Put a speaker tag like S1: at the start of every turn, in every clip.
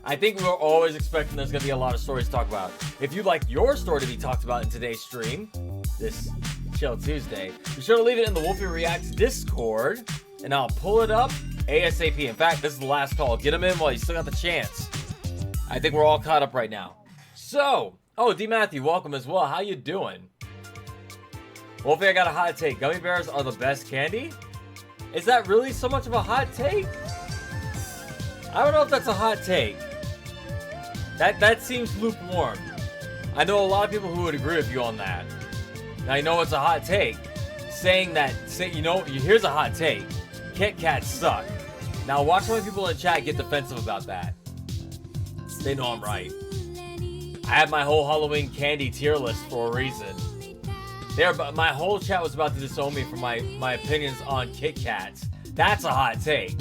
S1: I think we're always expecting there's going to be a lot of stories to talk about. If you'd like your story to be talked about in today's stream, this Chill Tuesday, be sure to leave it in the Wolfie Reacts Discord, and I'll pull it up ASAP. In fact, this is the last call. Get them in while you still got the chance. I think we're all caught up right now. So, D. Matthew, welcome as well. How you doing? Wolfie, I got a hot take. Gummy bears are the best candy? Is that really so much of a hot take? I don't know if that's a hot take. That seems lukewarm. I know a lot of people who would agree with you on that. Now, you know it's a hot take. Here's a hot take. Kit Kats suck. Now, watch when people in the chat get defensive about that. They know I'm right. I had my whole Halloween candy tier list for a reason. My whole chat was about to disown me for my opinions on Kit Kats. That's a hot take.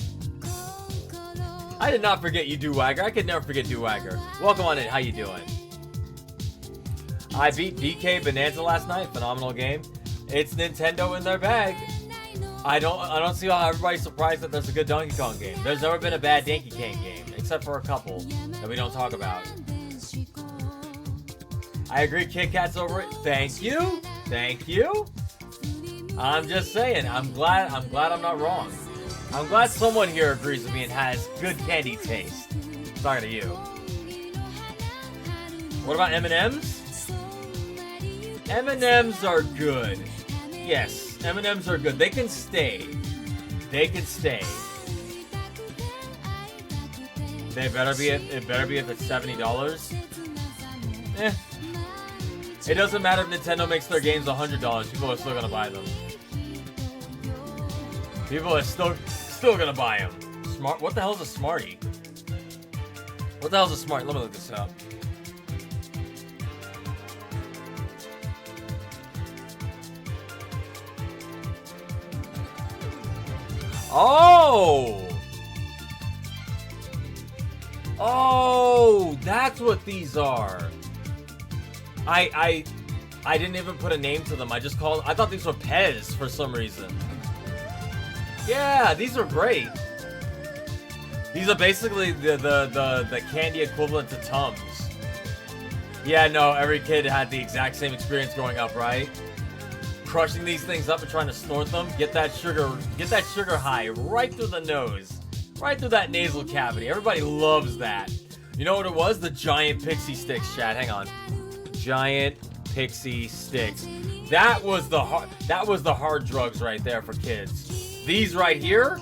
S1: I did not forget you, Do-Wagger. I could never forget Do-Wagger. Welcome on in. How you doing? I beat DK Bonanza last night. Phenomenal game. It's Nintendo in their bag. I don't see how everybody's surprised that there's a good Donkey Kong game. There's never been a bad Donkey Kong game, except for a couple that we don't talk about. I agree, Kit Kat's over it. Thank you. Thank you. I'm just saying. I'm glad I'm not wrong. I'm glad someone here agrees with me and has good candy taste. Talking to you. What about M&M's? M&M's are good. Yes, M&M's are good. They can stay. They can stay. It better be if it's $70. It doesn't matter if Nintendo makes their games $100. People are still gonna buy them. People are still gonna buy them. Smart. What the hell is a Smartie? What the hell is a Smartie? Let me look this up. Oh, that's what these are. I didn't even put a name to them. I thought these were Pez for some reason. Yeah, these are great. These are basically the candy equivalent to Tums. Yeah, no, every kid had the exact same experience growing up, right? Crushing these things up and trying to snort them. Get that sugar high right through the nose. Right through that nasal cavity. Everybody loves that. You know what it was? The giant pixie sticks, chat. Hang on. Giant pixie sticks. That was the hard drugs right there for kids. These right here,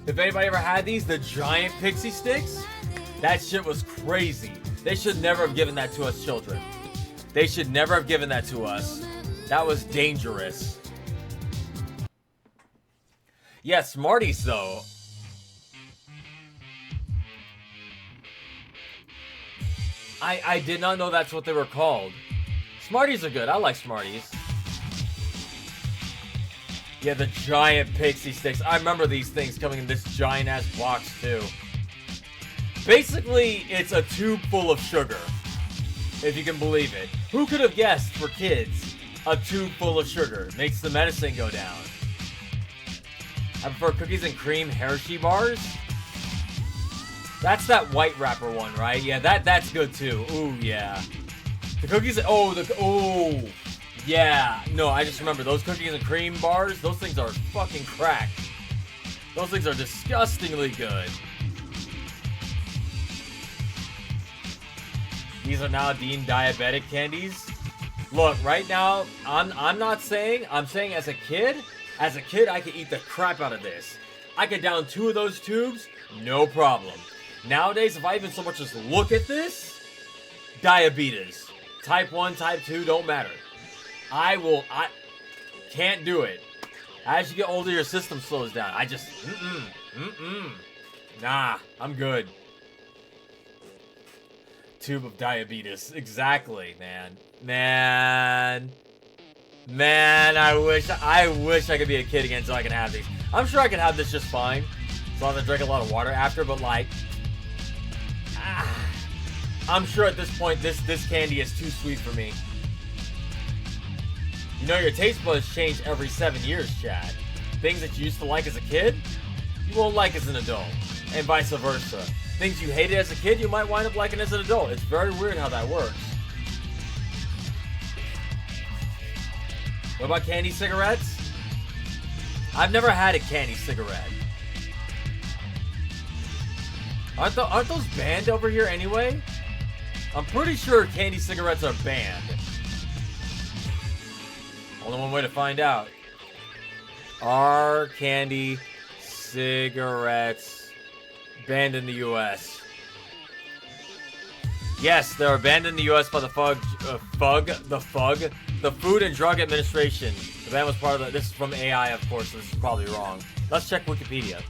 S1: if anybody ever had these, the giant pixie sticks, that shit was crazy. They should never have given that to us children. They should never have given that to us. That was dangerous. Yeah, Smarties though. I did not know that's what they were called. Smarties are good. I like Smarties. Yeah, the giant pixie sticks. I remember these things coming in this giant-ass box, too. Basically, it's a tube full of sugar, if you can believe it. Who could have guessed, for kids, a tube full of sugar makes the medicine go down? I prefer cookies and cream Hershey bars. That's that white wrapper one, right? Yeah, that's good, too. Ooh, yeah. The cookies... Yeah, no, I just remember those cookies and cream bars, those things are fucking crack. Those things are disgustingly good. These are now deemed diabetic candies. Look, right now, I'm not saying, I'm saying as a kid, I could eat the crap out of this. I could down 2 of those tubes, no problem. Nowadays, if I even so much as look at this, diabetes. Type 1, type 2, don't matter. I can't do it. As you get older, your system slows down. Nah, I'm good. Tube of diabetes. Exactly, man. Man, I wish I could be a kid again so I can have these. I'm sure I can have this just fine. So I'll have to drink a lot of water after, but like... I'm sure at this point, this candy is too sweet for me. You know, your taste buds change every 7 years, Chad. Things that you used to like as a kid, you won't like as an adult. And vice versa. things you hated as a kid, you might wind up liking as an adult. It's very weird how that works. What about candy cigarettes? I've never had a candy cigarette. Aren't those banned over here anyway? I'm pretty sure candy cigarettes are banned. Only one way to find out. Are candy cigarettes banned in the U.S.? Yes, they are banned in the U.S. by the the Food and Drug Administration. The ban was part of the. This is from AI, of course. So this is probably wrong. Let's check Wikipedia.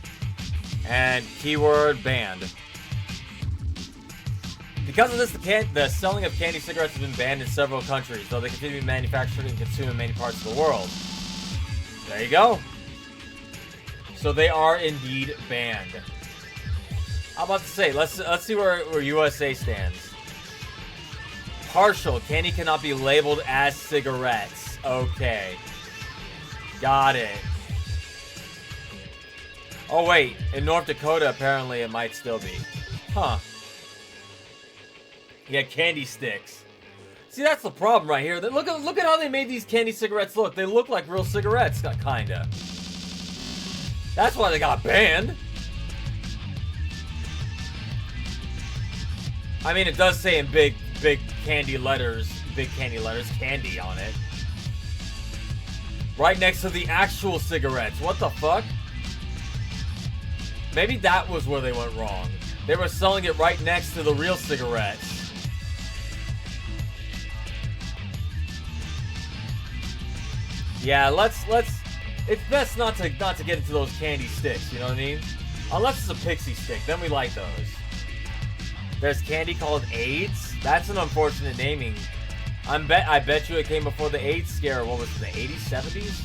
S1: And keyword banned. Because of this, the selling of candy cigarettes has been banned in several countries, though they continue to be manufactured and consumed in many parts of the world. There you go. So they are indeed banned. I'm about to say, let's see where USA stands. Partial. Candy cannot be labeled as cigarettes. Okay. Got it. Oh, wait. In North Dakota, apparently it might still be. Huh. Yeah, candy sticks. See, that's the problem right here. Look at how they made these candy cigarettes look. They look like real cigarettes, kinda. That's why they got banned. I mean, it does say in big candy letters, candy on it. Right next to the actual cigarettes. What the fuck? Maybe that was where they went wrong. They were selling it right next to the real cigarettes. Yeah, it's best not to get into those candy sticks, you know what I mean? Unless it's a pixie stick, then we like those. There's candy called AIDS. That's an unfortunate naming. I bet you it came before the AIDS scare. What was it, the 80s, 70s?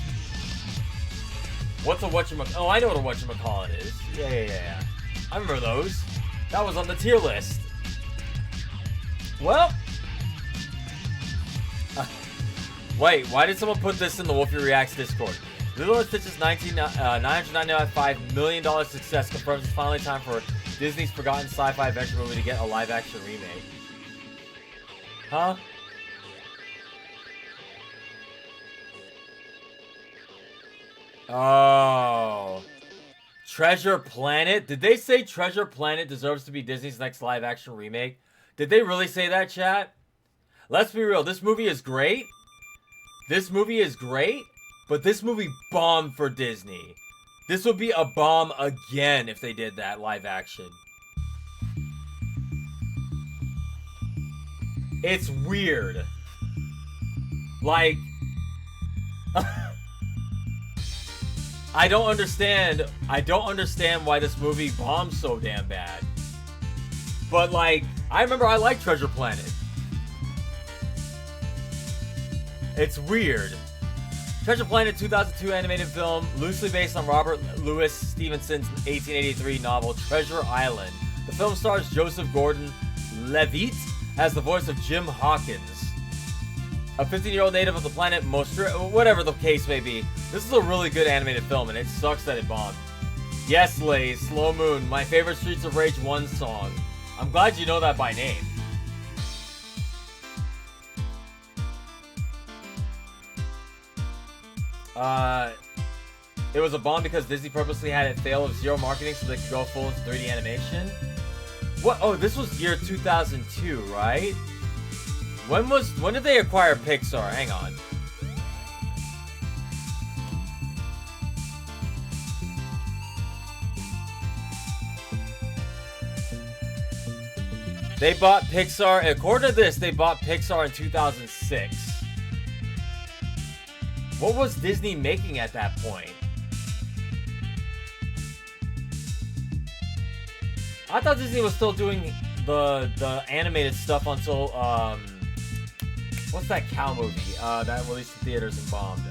S1: What's a whatchamacallit? Oh, I know what a whatchamacallit is. Yeah. I remember those. That was on the tier list. Well. Wait, why did someone put this in the Wolfie Reacts Discord? Lilo & Stitch's $995 million success confirms it's finally time for Disney's forgotten sci-fi adventure movie to get a live-action remake. Huh? Oh. Treasure Planet? Did they say Treasure Planet deserves to be Disney's next live-action remake? Did they really say that, chat? Let's be real. This movie is great. But this movie bombed for Disney. This would be a bomb again if they did that live action. It's weird. Like, I don't understand why this movie bombed so damn bad. But like, I remember I liked Treasure Planet. It's weird. Treasure Planet 2002 animated film, loosely based on Robert Louis Stevenson's 1883 novel Treasure Island. The film stars Joseph Gordon-Levitt as the voice of Jim Hawkins, a 15-year-old native of the planet Mostra, whatever the case may be. This is a really good animated film, and it sucks that it bombed. Yes, Lays, Slow Moon, my favorite Streets of Rage 1 song. I'm glad you know that by name. It was a bomb because Disney purposely had it fail with zero marketing so they could go full into 3D animation. What? Oh, this was year 2002, right? When did they acquire Pixar? Hang on. They bought Pixar, according to this, they bought Pixar in 2006. What was Disney making at that point? I thought Disney was still doing the animated stuff until, what's that cow movie that released in theaters and bombed?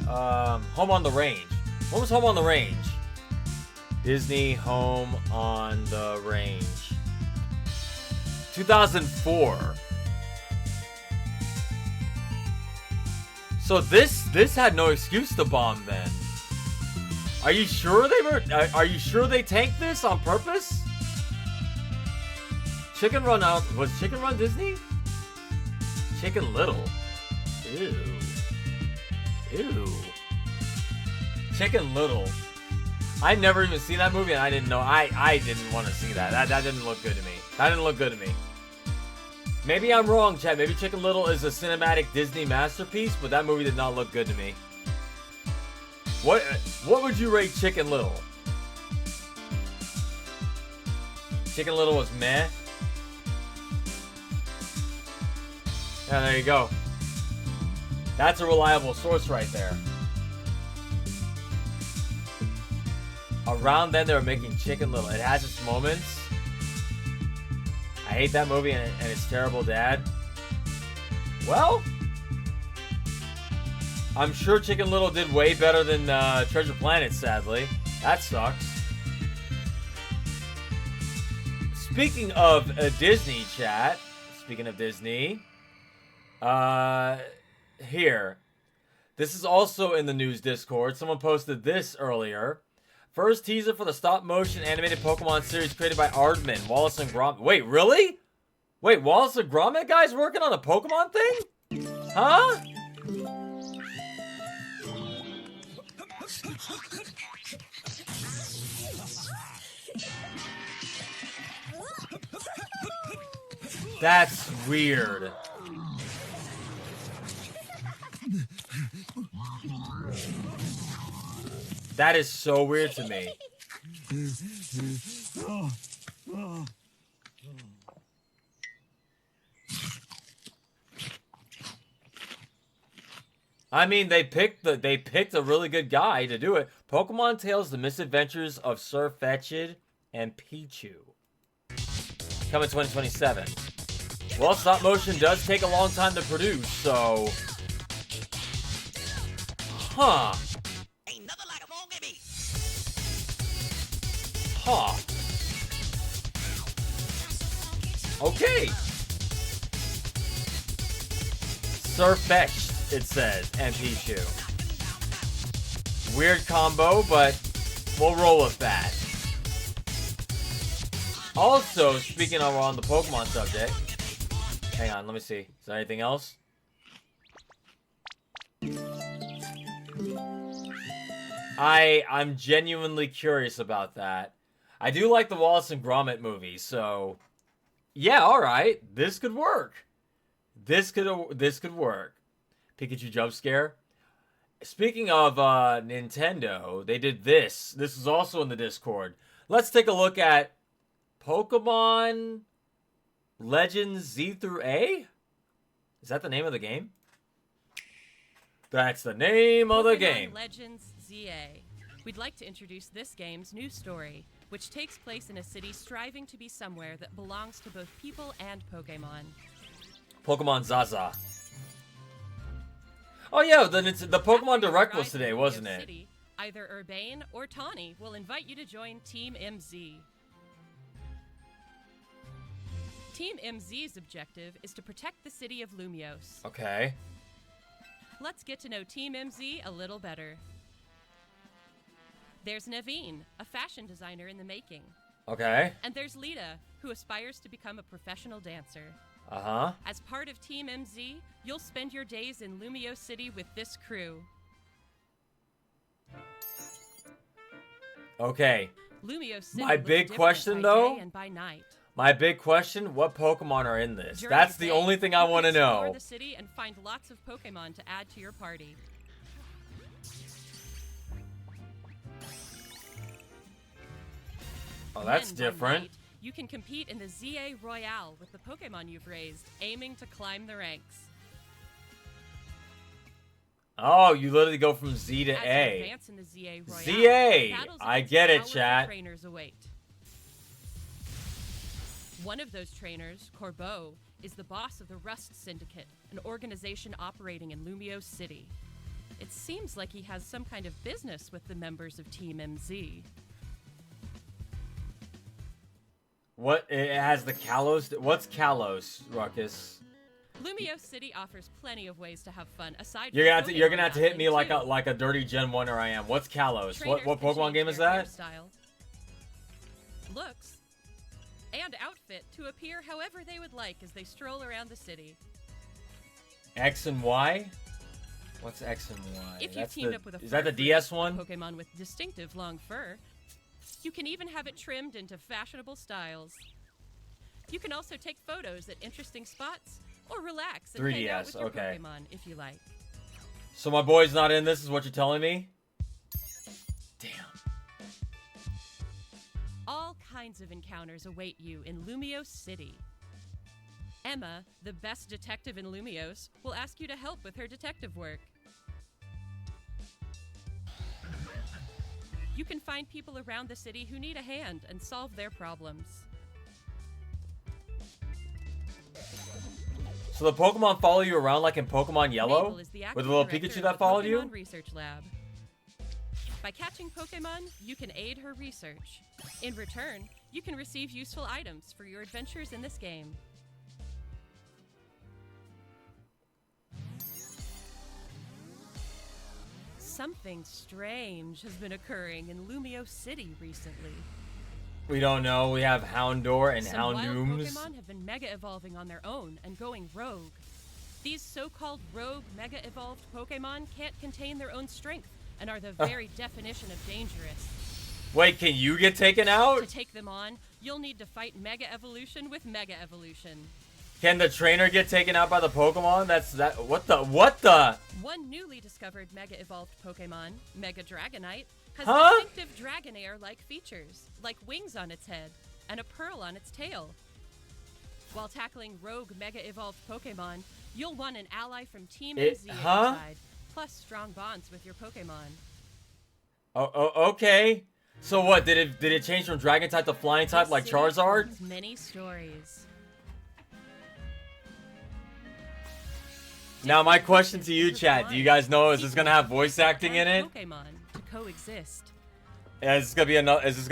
S1: Home on the Range. What was Home on the Range? Disney Home on the Range. 2004. So this had no excuse to bomb then. Are you sure they tanked this on purpose? Chicken Run out. Was Chicken Run Disney? Chicken Little. Ew. Ew. Chicken Little. I never even seen that movie, and I didn't know. I didn't want to see that. That didn't look good to me. That didn't look good to me. Maybe I'm wrong, chat. Maybe Chicken Little is a cinematic Disney masterpiece, but that movie did not look good to me. What would you rate Chicken Little? Chicken Little was meh. Yeah, there you go. That's a reliable source right there. Around then, they were making Chicken Little. It has its moments. I hate that movie and its terrible dad. Well, I'm sure Chicken Little did way better than Treasure Planet, sadly. That sucks. Speaking of Disney, chat. Speaking of Disney. Here. This is also in the news Discord. Someone posted this earlier. First teaser for the stop-motion animated Pokemon series created by Aardman, Wallace and Gromit. Wait, really? Wait, Wallace and Gromit guys working on a Pokemon thing? Huh? That's weird. That is so weird to me. I mean, they picked a really good guy to do it. Pokemon Tales: The Misadventures of Sir Fetch'd and Pichu. Coming 2027. Well, stop motion does take a long time to produce, so... Huh. Huh. Okay. Sir Fetch'd, it says, and Pichu. Weird combo, but we'll roll with that. Also, speaking of on the Pokemon subject, hang on, let me see. Is there anything else? I'm genuinely curious about that. I do like the Wallace and Gromit movie, so yeah, all right, this could work. This could work. Pikachu jump scare. Speaking of Nintendo, they did this. This is also in the Discord. Let's take a look at Pokemon Legends Z through A. Is that the name of the game? That's the name of the game.
S2: Legends ZA. We'd like to introduce this game's new story, which takes place in a city striving to be somewhere that belongs to both people and Pokemon.
S1: Pokemon Zaza. Oh yeah, the Pokemon Direct was today, wasn't it?
S2: City, either Urbane or Tawny will invite you to join Team MZ. Team MZ's objective is to protect the city of Lumiose.
S1: Okay.
S2: Let's get to know Team MZ a little better. There's Naveen, a fashion designer in the making.
S1: Okay.
S2: And there's Lita, who aspires to become a professional dancer.
S1: Uh-huh.
S2: As part of Team MZ, you'll spend your days in Lumiose City with this crew.
S1: Okay.
S2: Lumiose City
S1: My big question, though,
S2: and by night.
S1: my big question, what Pokemon are in this?
S2: During
S1: That's
S2: the
S1: the
S2: day,
S1: only thing I
S2: you can
S1: want to
S2: explore
S1: know.
S2: the city and find lots of Pokemon to add to your party.
S1: Oh, that's
S2: Then, by
S1: different.
S2: night, you can compete in the ZA Royale with the Pokemon you've raised, aiming to climb the ranks.
S1: Oh, you literally go from Z to
S2: As you
S1: A.
S2: advance in the ZA Royale,
S1: ZA!
S2: battles
S1: I
S2: against
S1: get it,
S2: powerful
S1: chat.
S2: trainers await. One of those trainers, Corbeau, is the boss of the Rust Syndicate, an organization operating in Lumiose City. It seems like he has some kind of business with the members of Team MZ.
S1: What? It has the Kalos. What's Kalos, Ruckus?
S2: Lumiose City offers plenty of ways to have fun aside
S1: You're
S2: from
S1: gonna have to hit me
S2: battling,
S1: like
S2: too.
S1: a dirty Gen 1er I am. What's Kalos?
S2: Trainers
S1: What
S2: can
S1: Pokemon
S2: change
S1: game is
S2: their
S1: that?
S2: hairstyle, looks, and outfit to appear however they would like as they stroll around the city.
S1: X and Y? What's X and Y?
S2: If you teamed up with a
S1: is that the
S2: fur
S1: DS
S2: freak,
S1: one?
S2: Pokemon with distinctive long fur, you can even have it trimmed into fashionable styles. You can also take photos at interesting spots or relax and hang out
S1: 3DS,
S2: with your
S1: okay.
S2: Pokemon if you like.
S1: So my boy's not in this, is what you're telling me? Damn.
S2: All kinds of encounters await you in Lumiose City. Emma, the best detective in Lumiose, will ask you to help with her detective work. You can find people around the city who need a hand and solve their problems.
S1: So the Pokemon follow you around like in Pokemon Yellow?
S2: Mabel is the acting
S1: With the little
S2: director
S1: Pikachu
S2: of
S1: that
S2: the
S1: followed
S2: Pokemon
S1: you?
S2: Research Lab. By catching Pokemon, you can aid her research. In return, you can receive useful items for your adventures in this game. Something strange has been occurring in Lumiose City recently.
S1: We don't know. We have Houndour and
S2: Some wild
S1: Houndooms.
S2: Pokemon have been mega evolving on their own and going rogue. These so-called rogue mega evolved Pokemon can't contain their own strength and are the very definition of dangerous.
S1: Wait, can you get taken out?
S2: To take them on, you'll need to fight Mega Evolution with Mega Evolution.
S1: Can the trainer get taken out by the Pokemon? What the?
S2: One newly discovered Mega Evolved Pokemon, Mega Dragonite, has
S1: Huh?
S2: distinctive Dragonair-like features, like wings on its head and a pearl on its tail. While tackling rogue Mega Evolved Pokemon, you'll want an ally from Team MZ at your side, plus strong bonds with your Pokemon.
S1: Oh, okay. So what? Did it change from Dragon type to Flying type
S2: This
S1: like
S2: city
S1: Charizard?
S2: holds many stories.
S1: Now my question to you, chat: do you guys know is this gonna have voice acting in it?
S2: Pokemon to coexist.
S1: Is this gonna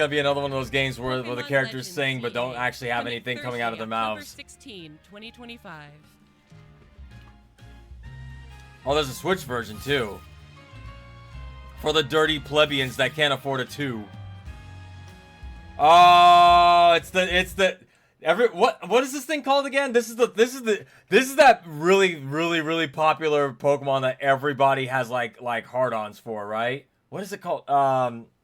S1: be another one of those games where the
S2: Pokemon
S1: characters
S2: Legends
S1: sing but don't
S2: CA,
S1: actually have
S2: coming
S1: anything coming out of their
S2: Thursday, October
S1: mouths?
S2: 16, 2025.
S1: Oh, there's a Switch version too. For the dirty plebeians that can't afford a 2. Oh, it's the what is this thing called again? This is that really popular Pokemon that everybody has like hard-ons for, right? What is it called? Gardevoir.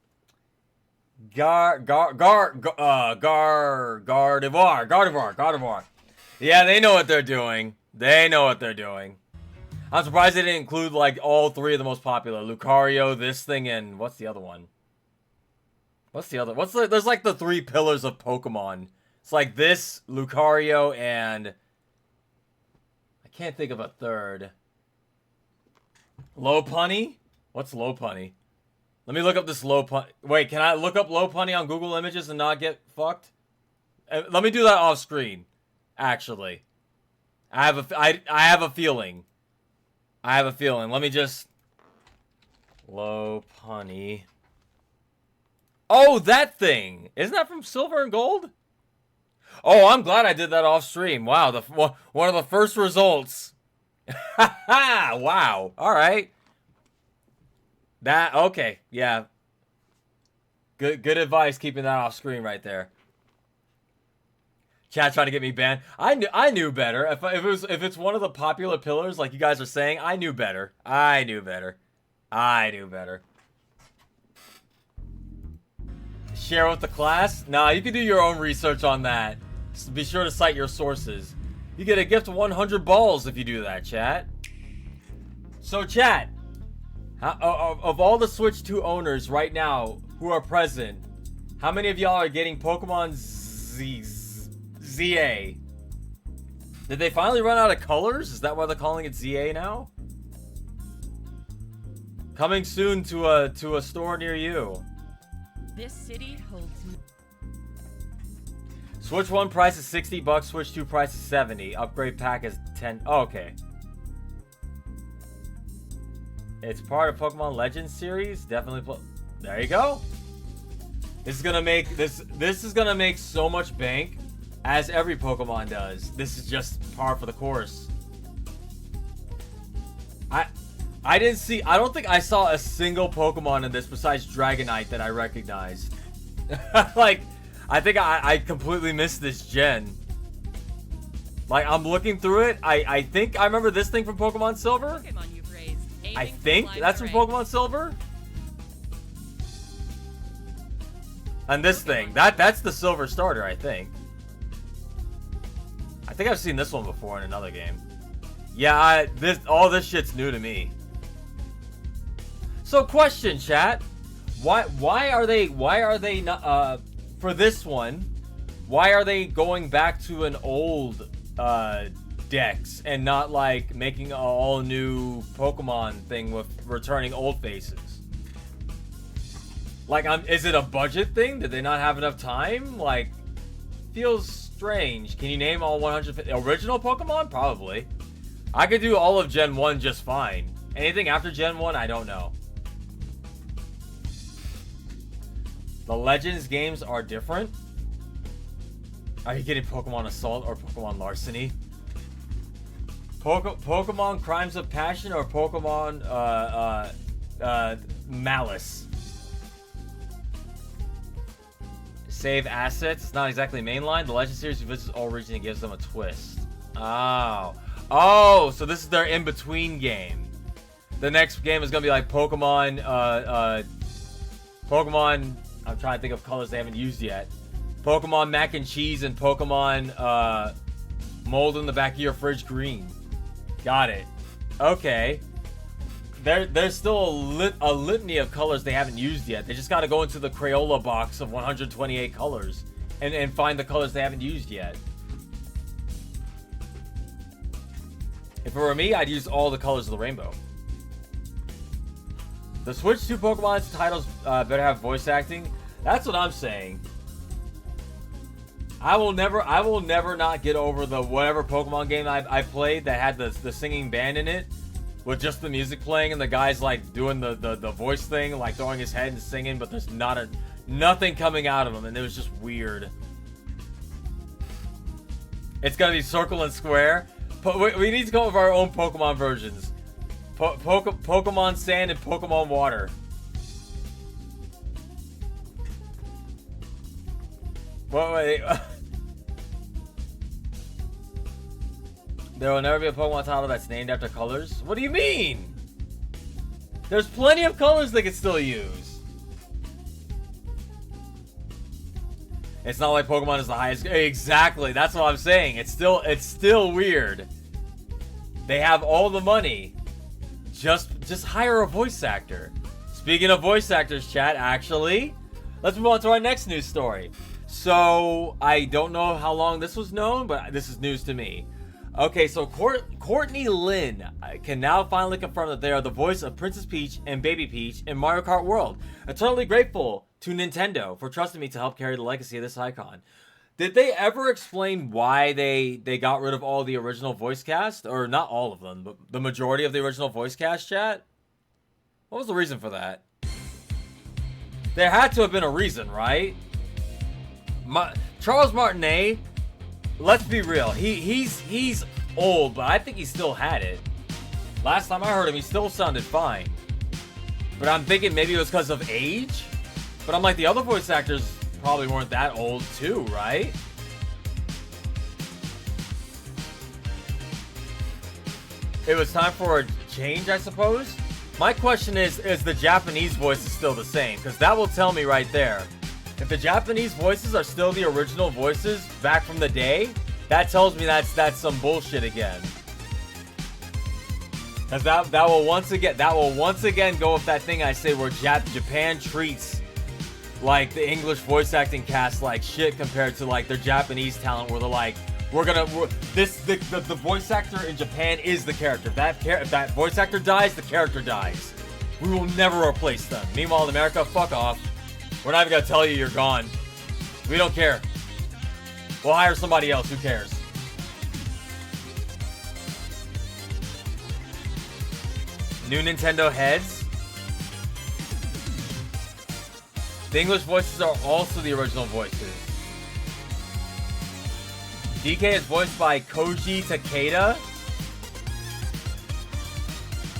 S1: Yeah, they know what they're doing. I'm surprised they didn't include like all 3 of the most popular. Lucario, this thing, and what's the other one? There's like the 3 pillars of Pokemon. It's like this, Lucario, and I can't think of a third. Lopunny? What's Lopunny? Let me look up this Lopunny. Wait, can I look up Lopunny on Google Images and not get fucked? Let me do that off screen. Actually, I have a feeling. Let me just Lopunny. Oh, that thing! Isn't that from Silver and Gold? Oh, I'm glad I did that off stream. Wow, one of the first results. Wow. All right. Okay, yeah. Good advice keeping that off screen right there. Chat trying to get me banned. I knew better. If it's one of the popular pillars like you guys are saying, I knew better. Share with the class? Nah, you can do your own research on that. So be sure to cite your sources. You get a gift of 100 balls if you do that, chat. So, chat, of all the Switch 2 owners right now who are present, how many of y'all are getting Pokemon ZA? Did they finally run out of colors? Is that why they're calling it ZA now? Coming soon to a store near you.
S2: This city holds.
S1: Switch 1 price is $60, Switch 2 price is $70. Upgrade pack is 10. Oh, okay. It's part of Pokemon Legends series. Definitely there you go. This is gonna make this is gonna make so much bank, as every Pokemon does. This is just par for the course. I don't think I saw a single Pokemon in this besides Dragonite that I recognized. Like, I think I completely missed this gen. Like, I'm looking through it. I think I remember this thing from Pokemon Silver.
S2: Pokemon you've raised,
S1: I
S2: aiming
S1: think
S2: for
S1: that's from
S2: live
S1: Pokemon Silver. And this thing, that's the Silver starter, I think. I think I've seen this one before in another game. Yeah, all this shit's new to me. So, question, chat. Why are they not for this one? Why are they going back to an old Dex and not like making an all new Pokemon thing with returning old faces? Like, is it a budget thing? Did they not have enough time? Like, feels strange. Can you name all 150 original Pokemon? Probably. I could do all of Gen 1 just fine. Anything after Gen 1, I don't know. The Legends games are different. Are you getting Pokemon Assault or Pokemon Larceny? Pokemon Crimes of Passion or Pokemon Malice? Save assets. It's not exactly mainline. The Legend series visits all regions and gives them a twist. Oh, so this is their in-between game. The next game is gonna be like Pokemon. Pokemon. I'm trying to think of colors they haven't used yet. Pokemon Mac and Cheese and Pokemon Mold in the Back of Your Fridge Green. Got it. Okay. There's still a litany of colors they haven't used yet. They just got to go into the Crayola box of 128 colors and find the colors they haven't used yet. If it were me, I'd use all the colors of the rainbow. The Switch 2 Pokemon's titles better have voice acting. That's what I'm saying. I will never not get over the whatever Pokemon game I played that had the singing band in it, with just the music playing and the guy's like doing the voice thing, like throwing his head and singing, but there's nothing coming out of him, and it was just weird. It's gonna be Circle and Square. We need to come up with our own Pokemon versions. Pokemon Sand and Pokemon Water. Wait. There will never be a Pokemon title that's named after colors? What do you mean? There's plenty of colors they can still use. It's not like Pokemon is the highest. Exactly, that's what I'm saying. It's still weird. They have all the money. Just hire a voice actor. Speaking of voice actors, chat, actually, let's move on to our next news story. So, I don't know how long this was known, but this is news to me. Okay, so Courtney Lynn can now finally confirm that they are the voice of Princess Peach and Baby Peach in Mario Kart World. Eternally grateful to Nintendo for trusting me to help carry the legacy of this icon. Did they ever explain why they got rid of all the original voice cast? Or not all of them, but the majority of the original voice cast, chat? What was the reason for that? There had to have been a reason, right? Charles Martinet, let's be real. He's old, but I think he still had it. Last time I heard him, he still sounded fine. But I'm thinking maybe it was because of age? But I'm like, the other voice actors probably weren't that old too, right? It was time for a change, I suppose? My question is the Japanese voice still the same? Because that will tell me right there. If the Japanese voices are still the original voices back from the day, that tells me that's some bullshit again. Because that will once again go with that thing I say where Japan treats like the English voice acting cast like shit compared to like their Japanese talent, where they're like, the voice actor in Japan is the character. If that voice actor dies, the character dies. We will never replace them. Meanwhile, in America, fuck off. We're not even gonna tell you you're gone. We don't care. We'll hire somebody else. Who cares? New Nintendo heads. The English voices are also the original voices. DK is voiced by Koji Takeda.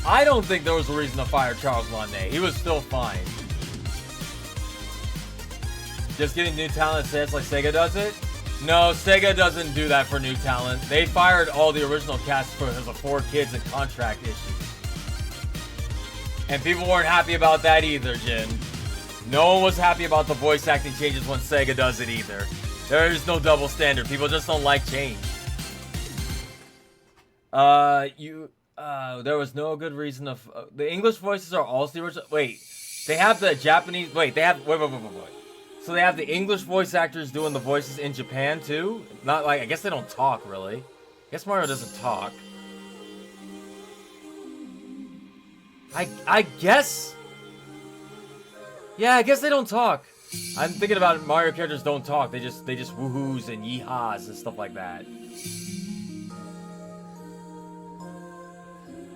S1: I don't think there was a reason to fire Charles Martinet. He was still fine. Just getting new talent sets like Sega does it? No, Sega doesn't do that for new talent. They fired all the original cast because of 4 kids and contract issues. And people weren't happy about that either, Jin. No one was happy about the voice acting changes when Sega does it either. There is no double standard. People just don't like change. There was no good reason of... the English voices are also the original... Wait, they have the Japanese... Wait, they have... Wait. So they have the English voice actors doing the voices in Japan, too? Not like... I guess they don't talk, really. I guess Mario doesn't talk. I guess... Yeah, I guess they don't talk. I'm thinking about it, Mario characters don't talk. They just woohoos and yeehaws and stuff like that.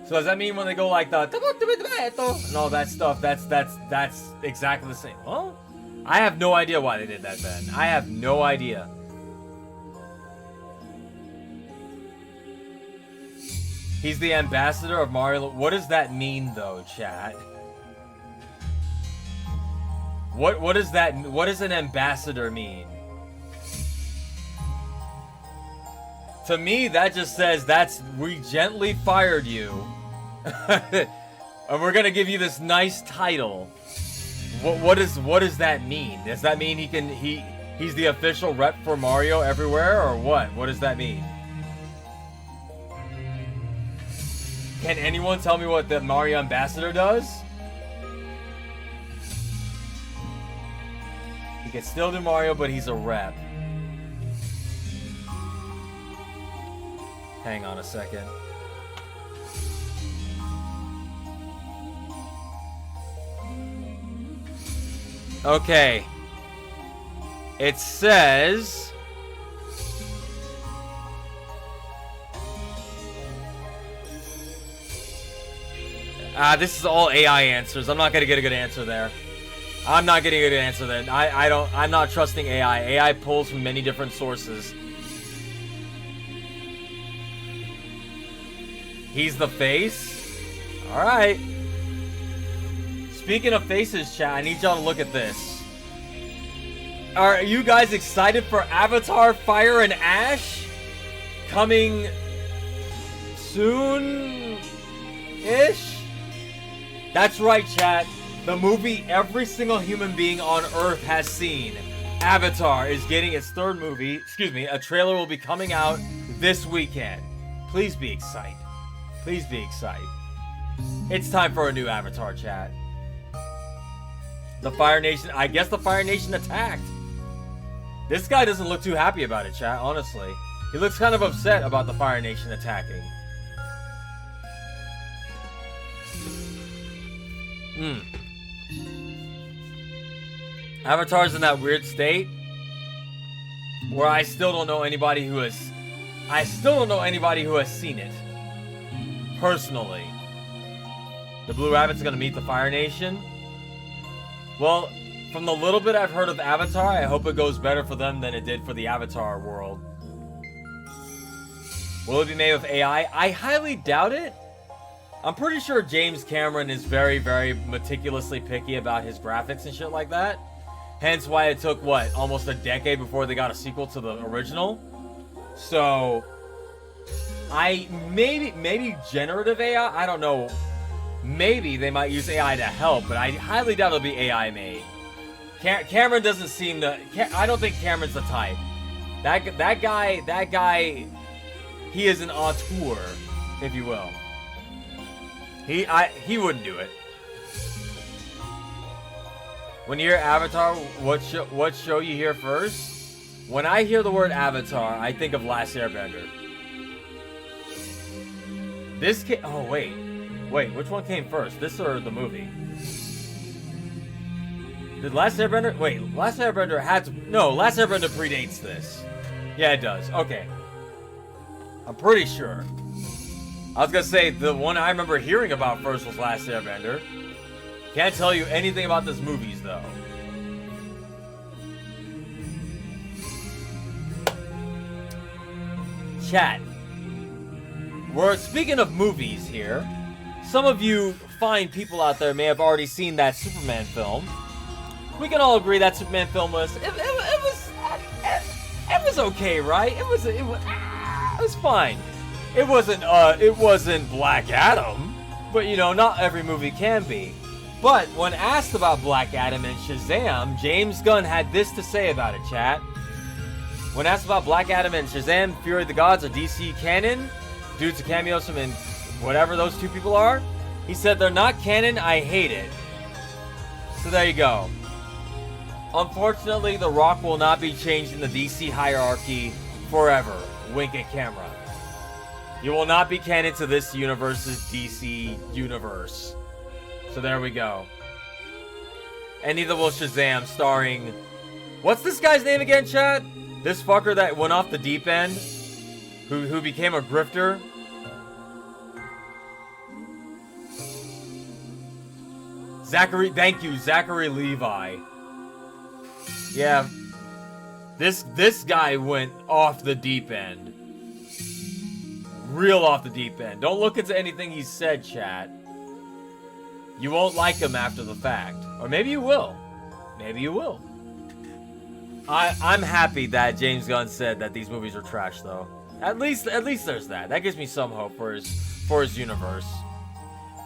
S1: So does that mean when they go like the and all that stuff, that's exactly the same? Well, I have no idea why they did that then. I have no idea. He's the ambassador of Mario. What does that mean though, chat? What does that? What does an ambassador mean? To me, that just says we gently fired you, and we're gonna give you this nice title. What does that mean? Does that mean he's the official rep for Mario everywhere, or what? What does that mean? Can anyone tell me what the Mario ambassador does? He can still do Mario, but he's a rep. Hang on a second. Okay. It says... this is all AI answers. I'm not gonna get a good answer there. I'm not getting a good answer then. I'm not trusting AI. AI pulls from many different sources. He's the face? Alright. Speaking of faces, chat, I need y'all to look at this. Are you guys excited for Avatar Fire and Ash? Coming soon-ish? That's right, chat. The movie every single human being on Earth has seen. Avatar is getting its 3rd movie. Excuse me, a trailer will be coming out this weekend. Please be excited. Please be excited. It's time for a new Avatar, chat. The Fire Nation, I guess the Fire Nation attacked. This guy doesn't look too happy about it, chat, honestly. He looks kind of upset about the Fire Nation attacking. Avatar's in that weird state where I still don't know anybody who has seen it. Personally. The Blue Rabbit's gonna meet the Fire Nation. Well, from the little bit I've heard of Avatar, I hope it goes better for them than it did for the Avatar world. Will it be made with AI? I highly doubt it. I'm pretty sure James Cameron is very, very meticulously picky about his graphics and shit like that. Hence why it took, what, almost a decade before they got a sequel to the original. So, maybe generative AI, I don't know. Maybe they might use AI to help, but I highly doubt it'll be AI made. Cameron doesn't seem to, I don't think Cameron's the type. That guy, he is an auteur, if you will. He wouldn't do it. When you hear Avatar, what show you hear first? When I hear the word Avatar, I think of Last Airbender. Oh wait, which one came first? This or the movie? Did Last Airbender? Wait, Last Airbender had to... No, Last Airbender predates this. Yeah, it does. Okay. I'm pretty sure. I was gonna say, the one I remember hearing about first was Last Airbender. Can't tell you anything about this movies, though. Chat. We're speaking of movies here. Some of you fine people out there may have already seen that Superman film. we can all agree that Superman film was it was okay, right? It was fine. It wasn't Black Adam, but you know, not every movie can be. But when asked about Black Adam and Shazam, James Gunn had this to say about it, chat. When asked about Black Adam and Shazam, Fury of the Gods, or DC canon, due to cameos from whatever those two people are, he said, they're not canon, I hate it. So there you go. Unfortunately, The Rock will not be changing the DC hierarchy forever. Wink at camera. You will not be canon to this universe's DC universe. So there we go. And neither will Shazam, starring... What's this guy's name again, chat? This fucker that went off the deep end? Who became a grifter? Thank you, Zachary Levi. Yeah. This guy went off the deep end. Real off the deep end. Don't look into anything he said, chat. You won't like him after the fact. Or maybe you will. Maybe you will. I'm happy that James Gunn said that these movies are trash, though. At least there's that. That gives me some hope for his universe.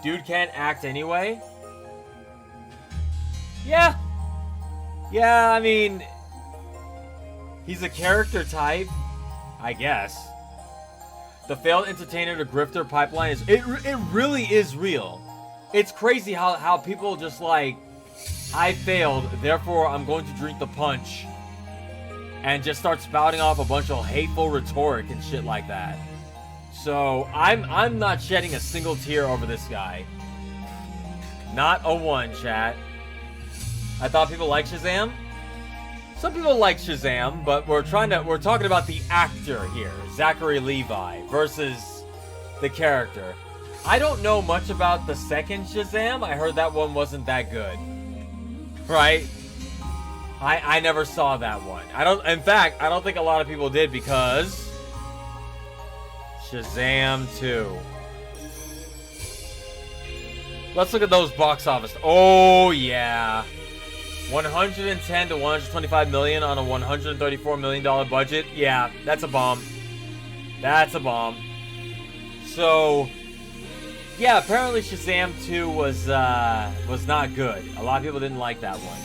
S1: Dude can't act anyway. Yeah. Yeah, I mean, he's a character type, I guess. The failed entertainer to grifter pipeline is it really is real. It's crazy how people just like, I failed, therefore I'm going to drink the punch, and just start spouting off a bunch of hateful rhetoric and shit like that. So I'm not shedding a single tear over this guy. Not a one, chat. I thought people liked Shazam. Some people like Shazam, but we're talking about the actor here, Zachary Levi, versus the character. I don't know much about the second Shazam. I heard that one wasn't that good. Right? I never saw that one. In fact, I don't think a lot of people did because Shazam 2. Let's look at those box office. Oh yeah. 110 to 125 million on a $134 million budget. Yeah, that's a bomb. That's a bomb. So, yeah, apparently Shazam 2 was not good. A lot of people didn't like that one.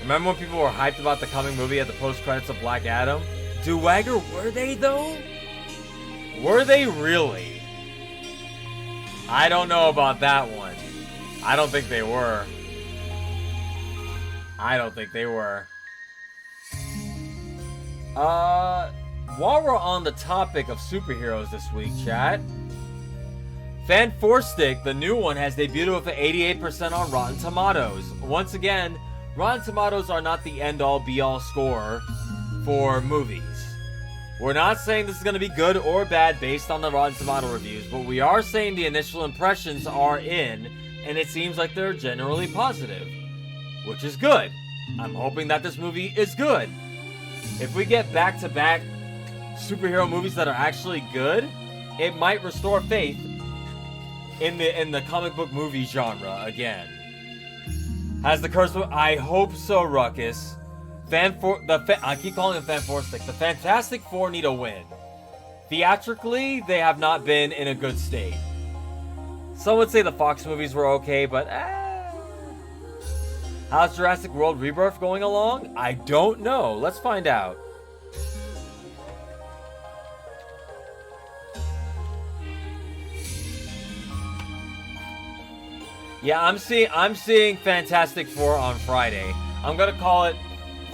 S1: Remember when people were hyped about the coming movie at the post-credits of Black Adam? Duwagger, were they though? Were they really? I don't know about that one. I don't think they were. I don't think they were. While we're on the topic of superheroes this week, chat, Fan 4 Stick, the new one, has debuted with an 88% on Rotten Tomatoes. Once again, Rotten Tomatoes are not the end-all be-all score for movies. We're not saying this is going to be good or bad based on the Rotten Tomato reviews, but we are saying the initial impressions are in, and it seems like they're generally positive, which is good. I'm hoping that this movie is good. If we get back-to-back superhero movies that are actually good, it might restore faith in the comic book movie genre again. Has the curse? I hope so, Ruckus. I keep calling them Fan 4 Stick. The Fantastic Four need a win. Theatrically, they have not been in a good state. Some would say the Fox movies were okay, but how's Jurassic World Rebirth going along? I don't know. Let's find out. Yeah, I'm seeing Fantastic Four on Friday. I'm gonna call it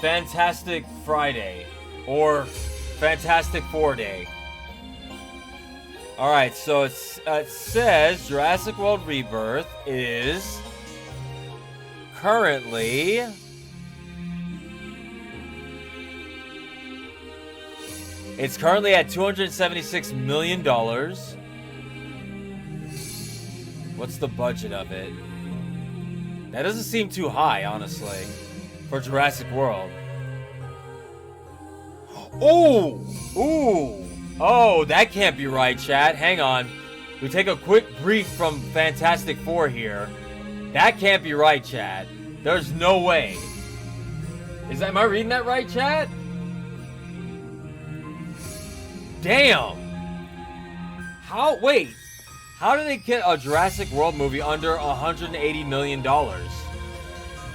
S1: Fantastic Friday or Fantastic Four Day. All right, so it says Jurassic World Rebirth is currently at $276 million. What's the budget of it? That doesn't seem too high, honestly, for Jurassic World. Oh, that can't be right, chat. Hang on. We take a quick brief from Fantastic Four here. That can't be right, chat. There's no way. Am I reading that right, chat? Damn. Wait. How did they get a Jurassic World movie under $180 million?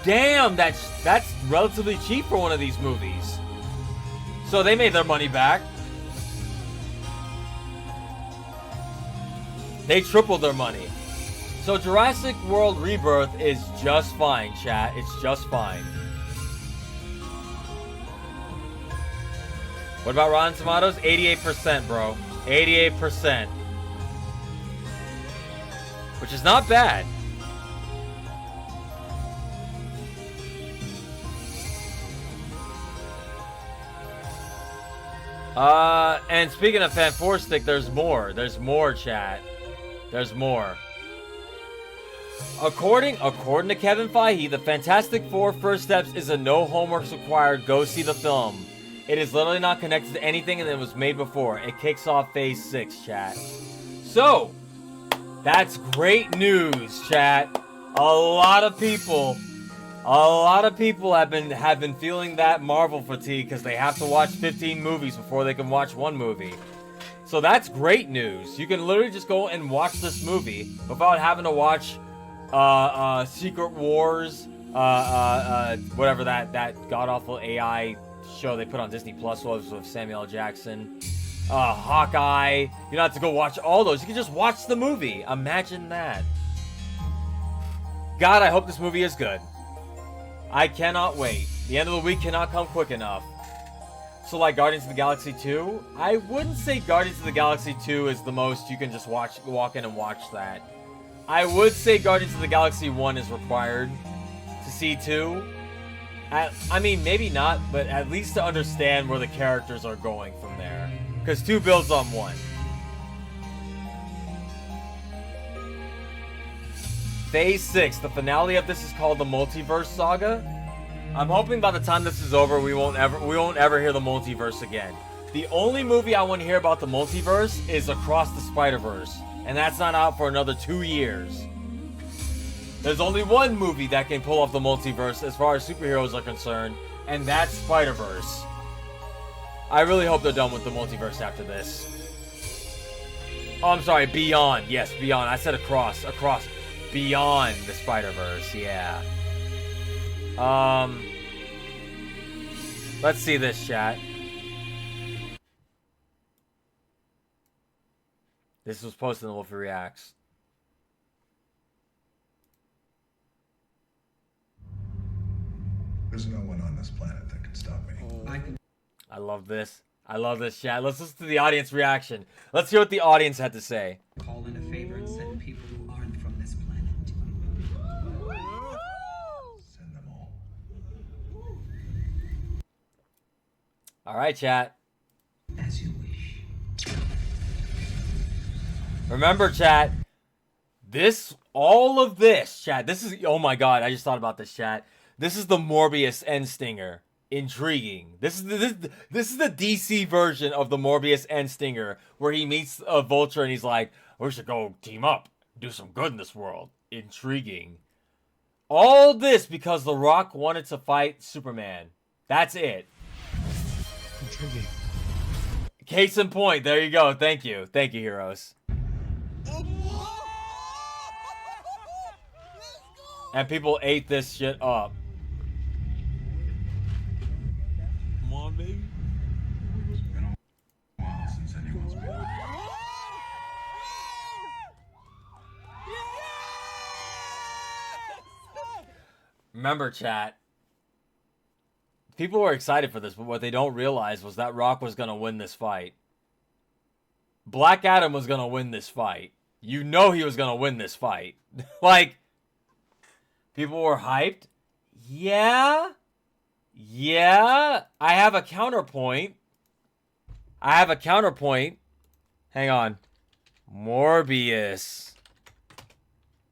S1: Damn, that's relatively cheap for one of these movies. So they made their money back. They tripled their money. So Jurassic World Rebirth is just fine, chat. It's just fine. What about Rotten Tomatoes? 88%, bro. 88%. Which is not bad. And speaking of Fan 4 Stick, there's more. There's more, chat. There's more. According to Kevin Feige, the Fantastic Four First Steps is a no homeworks required, go see the film. It is literally not connected to anything and it was made before. It kicks off Phase 6, chat. So, that's great news, chat. A lot of people have been feeling that Marvel fatigue because they have to watch 15 movies before they can watch one movie. So that's great news. You can literally just go and watch this movie without having to watch Secret Wars, whatever that god-awful AI show they put on Disney Plus was with Samuel L. Jackson. Hawkeye. You don't have to go watch all those. You can just watch the movie. Imagine that. God, I hope this movie is good. I cannot wait. The end of the week cannot come quick enough. So like Guardians of the Galaxy 2? I wouldn't say Guardians of the Galaxy 2 is the most you can just walk in and watch that. I would say Guardians of the Galaxy 1 is required to see 2. I mean, maybe not, but at least to understand where the characters are going from there. Because 2 builds on 1. Phase 6, the finale of this is called the Multiverse Saga. I'm hoping by the time this is over, we won't ever hear the multiverse again. The only movie I want to hear about the multiverse is Across the Spider-Verse, and that's not out for another 2 years. There's only one movie that can pull off the multiverse as far as superheroes are concerned, and that's Spider-Verse. I really hope they're done with the multiverse after this. Oh, I'm sorry, Beyond. Yes, Beyond. I said Across. Beyond the Spider-Verse, yeah. Let's see this, chat. This was posted in the Wolfie Reacts.
S3: There's no one on this planet that can stop me.
S1: I love this. I love this, chat. Let's listen to the audience reaction. Let's hear what the audience had to say.
S4: Call in a favor and send people who aren't from this planet.
S3: Send them all.
S1: All right, chat.
S4: As you wish.
S1: Remember, chat. All of this, chat. This is, oh my god, I just thought about this, chat. This is the Morbius end stinger. Intriguing. This is the DC version of the Morbius end stinger, where he meets a Vulture and he's like, "We should go team up, do some good in this world." Intriguing. All this because The Rock wanted to fight Superman. That's it.
S3: Intriguing.
S1: Case in point. There you go. Thank you, heroes. And people ate this shit up.
S5: Come on, baby.
S3: It's been a while since anyone's been.
S1: Remember, chat. People were excited for this, but what they don't realize was that Rock was going to win this fight. Black Adam was going to win this fight. You know he was going to win this fight. Like, people were hyped. Yeah. I have a counterpoint. Hang on. Morbius.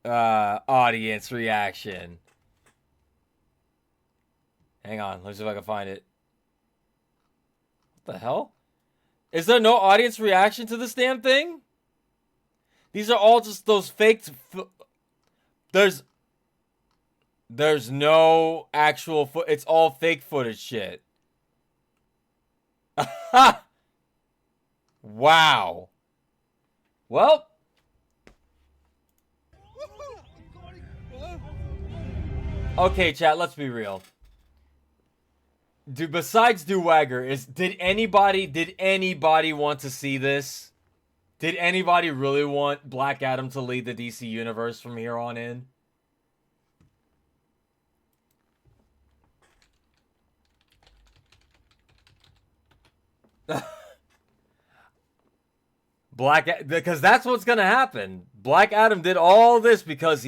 S1: Audience reaction. Hang on. Let me see if I can find it. What the hell? Is there no audience reaction to this damn thing? These are all just those fake. There's no actual it's all fake footage shit. Wow. Well. Okay, chat, let's be real. Besides Dewagger, did anybody want to see this? Did anybody really want Black Adam to lead the DC universe from here on in? Because that's what's gonna happen. Black Adam did all this because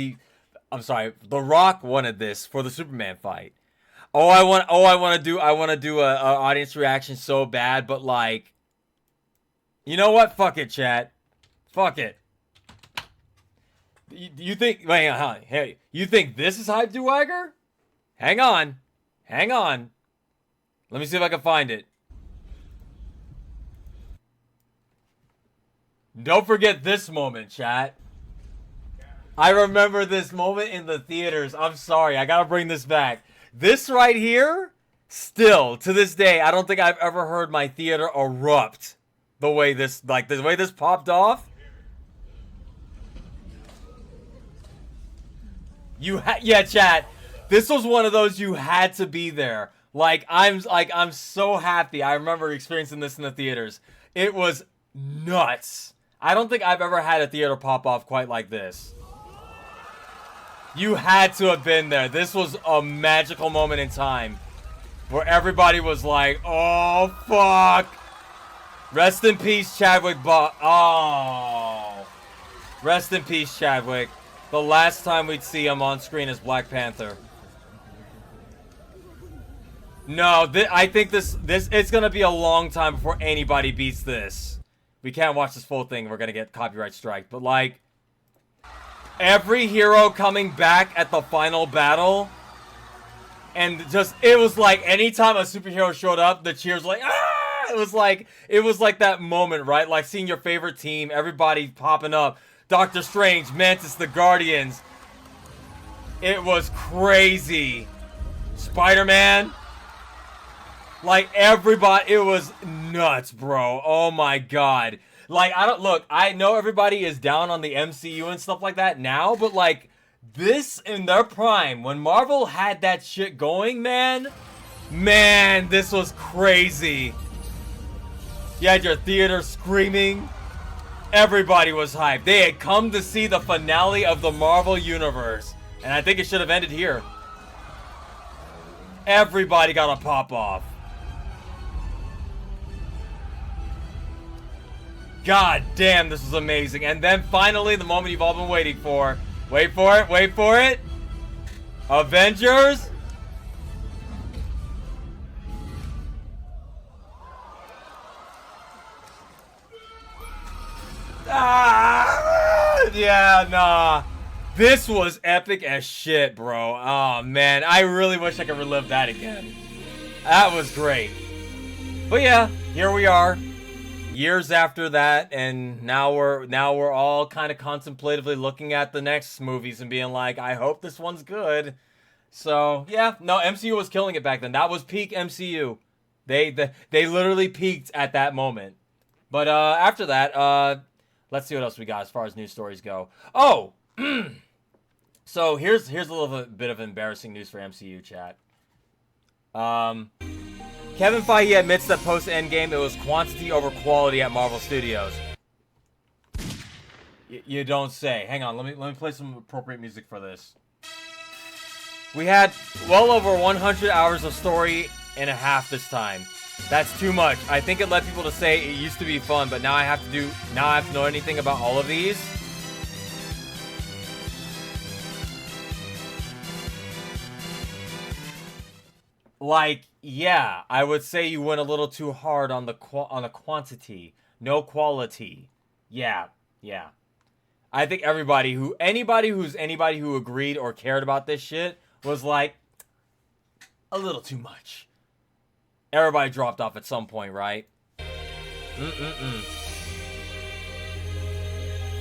S1: I'm sorry, The Rock wanted this for the Superman fight. I want to do a audience reaction so bad, but like, you know what? Fuck it, chat. Fuck it. You think? Wait, hey, you think this is hype, Dewagger? Hang on. Let me see if I can find it. Don't forget this moment, chat. I remember this moment in the theaters. I'm sorry, I gotta bring this back. This right here, still, to this day, I don't think I've ever heard my theater erupt the way this popped off. Yeah, chat. This was one of those you had to be there. I'm so happy. I remember experiencing this in the theaters. It was nuts. I don't think I've ever had a theater pop off quite like this. You had to have been there. This was a magical moment in time where everybody was like, oh, fuck. Rest in peace, Chadwick. Oh. Rest in peace, Chadwick. The last time we'd see him on screen as Black Panther. No, I think this it's going to be a long time before anybody beats this. We can't watch this full thing. We're going to get copyright strike. But, like, every hero coming back at the final battle. And just, it was like, anytime a superhero showed up, the cheers were like, ah! It was like that moment, right? Like seeing your favorite team, everybody popping up. Doctor Strange, Mantis, the Guardians. It was crazy. Spider-Man. Like, everybody, it was nuts, bro. Oh my god. Like, I know everybody is down on the MCU and stuff like that now, but like, this in their prime, when Marvel had that shit going, man, this was crazy. You had your theater screaming. Everybody was hyped. They had come to see the finale of the Marvel Universe, and I think it should have ended here. Everybody got a pop-off. God damn, this was amazing. And then finally, the moment you've all been waiting for. Wait for it, wait for it. Avengers. Yeah, nah. This was epic as shit, bro. Oh, man. I really wish I could relive that again. That was great. But yeah, here we are. Years after that, and now we're all kind of contemplatively looking at the next movies and being like, I hope this one's good. So yeah, no, MCU was killing it back then. That was peak MCU. They literally peaked at that moment. But after that, let's see what else we got as far as news stories go. Oh, so here's a little bit of embarrassing news for MCU chat. Kevin Feige admits that post-Endgame it was quantity over quality at Marvel Studios. You don't say. Hang on, let me play some appropriate music for this. We had well over 100 hours of story and a half this time. That's too much. I think it led people to say it used to be fun, but now I have to know anything about all of these. Like, yeah, I would say you went a little too hard on the quantity, no quality. Yeah. I think anybody who agreed or cared about this shit was like a little too much. Everybody dropped off at some point, right?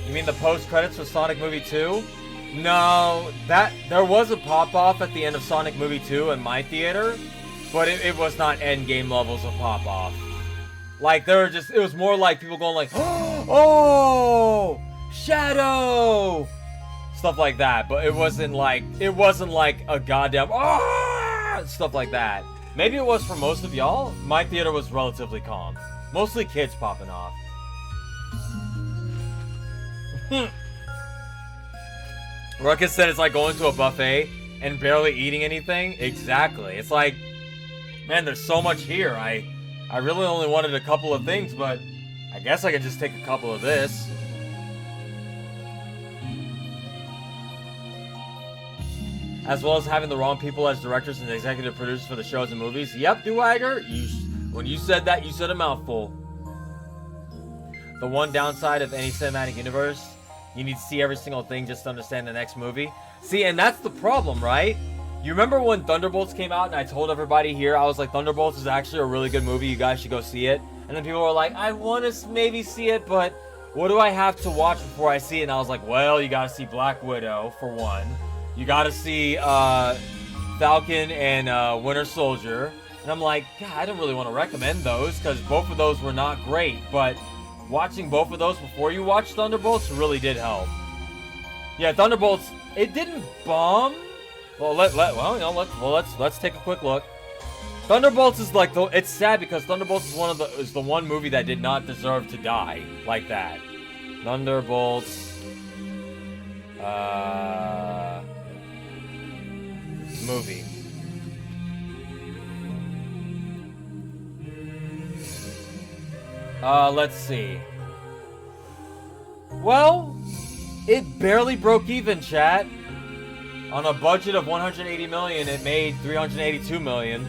S1: You mean the post credits for Sonic Movie 2? No, there was a pop-off at the end of Sonic Movie 2 in my theater, but it was not endgame levels of pop-off. Like, it was more like people going like, oh, Shadow! Stuff like that, but it wasn't like a goddamn, stuff like that. Maybe it was for most of y'all. My theater was relatively calm. Mostly kids popping off. Ruckus said it's like going to a buffet and barely eating anything. Exactly. It's like, man, there's so much here. I really only wanted a couple of things, but I guess I could just take a couple of this. As well as having the wrong people as directors and executive producers for the shows and movies. Yep, Duwagger, when you said that, you said a mouthful. The one downside of any cinematic universe, you need to see every single thing just to understand the next movie. See, and that's the problem, right? You remember when Thunderbolts came out and I told everybody here, I was like, Thunderbolts is actually a really good movie, you guys should go see it. And then people were like, I want to maybe see it, but what do I have to watch before I see it? And I was like, well, you gotta see Black Widow, for one. You gotta see Falcon and Winter Soldier. And I'm like, God, I don't really want to recommend those because both of those were not great. But watching both of those before you watch Thunderbolts really did help. Yeah, Thunderbolts, it didn't bomb. Well, let's take a quick look. Thunderbolts is like it's sad because Thunderbolts is the one movie that did not deserve to die like that. Thunderbolts. Movie. Let's see. Well, it barely broke even, chat. On a budget of 180 million, it made 382 million.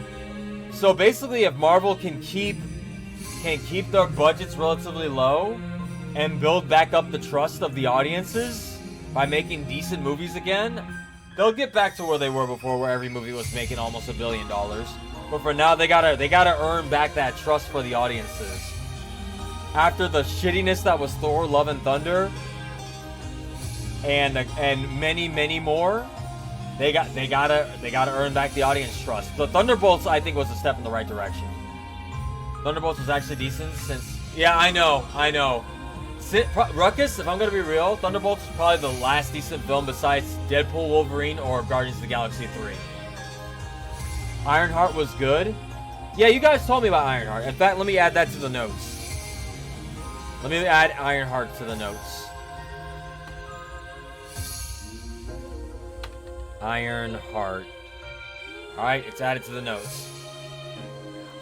S1: So basically, if Marvel can keep their budgets relatively low and build back up the trust of the audiences by making decent movies again, they'll get back to where they were before, where every movie was making almost $1 billion. But for now, they gotta earn back that trust for the audiences. After the shittiness that was Thor: Love and Thunder, and many more, they gotta earn back the audience trust. The Thunderbolts, I think, was a step in the right direction. Thunderbolts was actually decent since. Yeah, I know. Ruckus, if I'm gonna be real, Thunderbolts is probably the last decent film besides Deadpool, Wolverine, or Guardians of the Galaxy 3. Ironheart was good. Yeah, you guys told me about Ironheart. In fact, let me add that to the notes. Let me add Ironheart to the notes. Ironheart. Alright, it's added to the notes.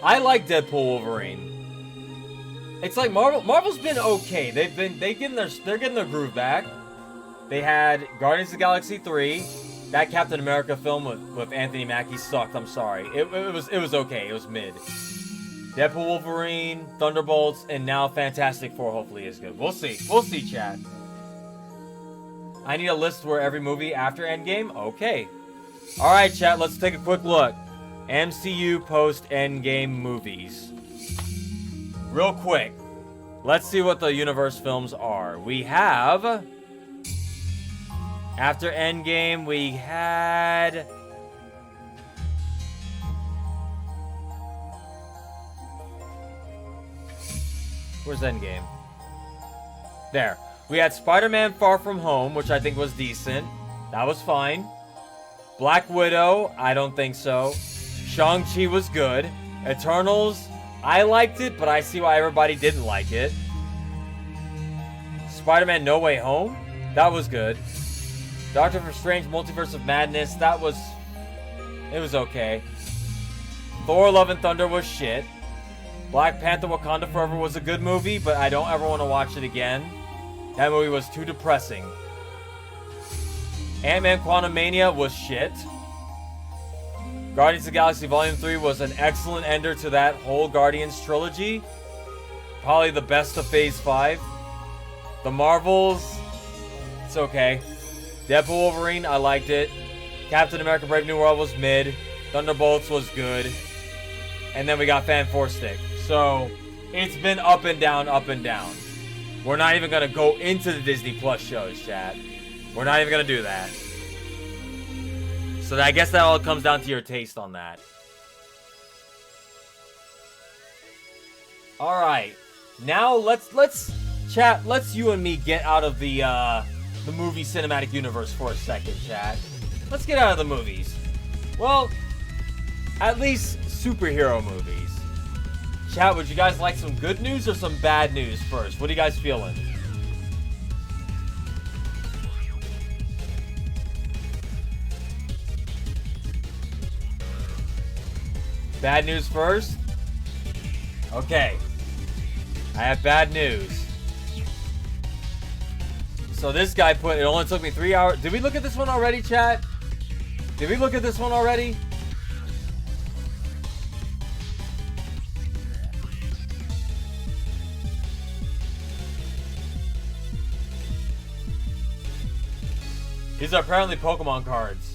S1: I like Deadpool, Wolverine. It's like Marvel's been okay. They're getting their groove back. They had Guardians of the Galaxy 3. That Captain America film with Anthony Mackie sucked. I'm sorry. It was okay. It was mid. Deadpool, Wolverine, Thunderbolts, and now Fantastic Four hopefully is good. We'll see. We'll see, chat. I need a list where every movie after Endgame? Okay. Alright, chat. Let's take a quick look. MCU post-Endgame movies. Real quick. Let's see what the universe films are. We have... After Endgame, we had... Where's Endgame? There. We had Spider-Man Far From Home, which I think was decent. That was fine. Black Widow, I don't think so. Shang-Chi was good. Eternals, I liked it, but I see why everybody didn't like it. Spider-Man No Way Home, that was good. Doctor Strange Multiverse of Madness, it was okay. Thor Love and Thunder was shit. Black Panther Wakanda Forever was a good movie, but I don't ever want to watch it again. That movie was too depressing. Ant-Man Quantumania was shit. Guardians of the Galaxy Volume 3 was an excellent ender to that whole Guardians trilogy. Probably the best of Phase 5. The Marvels, it's okay. Deadpool Wolverine, I liked it. Captain America Brave New World was mid. Thunderbolts was good. And then we got Fan 4 Stick. So, it's been up and down, up and down. We're not even gonna go into the Disney Plus shows, chat. We're not even gonna do that. So I guess that all comes down to your taste on that. All right, now let's chat. Let's you and me get out of the movie cinematic universe for a second, chat. Let's get out of the movies. Well, at least superhero movies. Chat, would you guys like some good news or some bad news first? What are you guys feeling? Bad news first? Okay. I have bad news. So this guy put, it only took me 3 hours. Did we look at this one already, chat? Did we look at this one already? These are apparently Pokemon cards.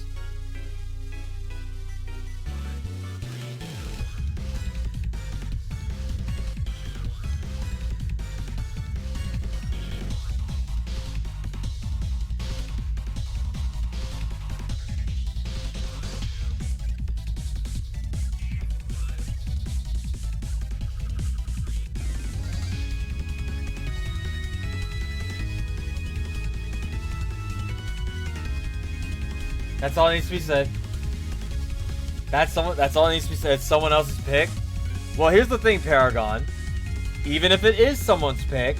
S1: That's all that needs to be said. That's all that needs to be said. It's someone else's pick. Well, here's the thing, Paragon. Even if it is someone's pick,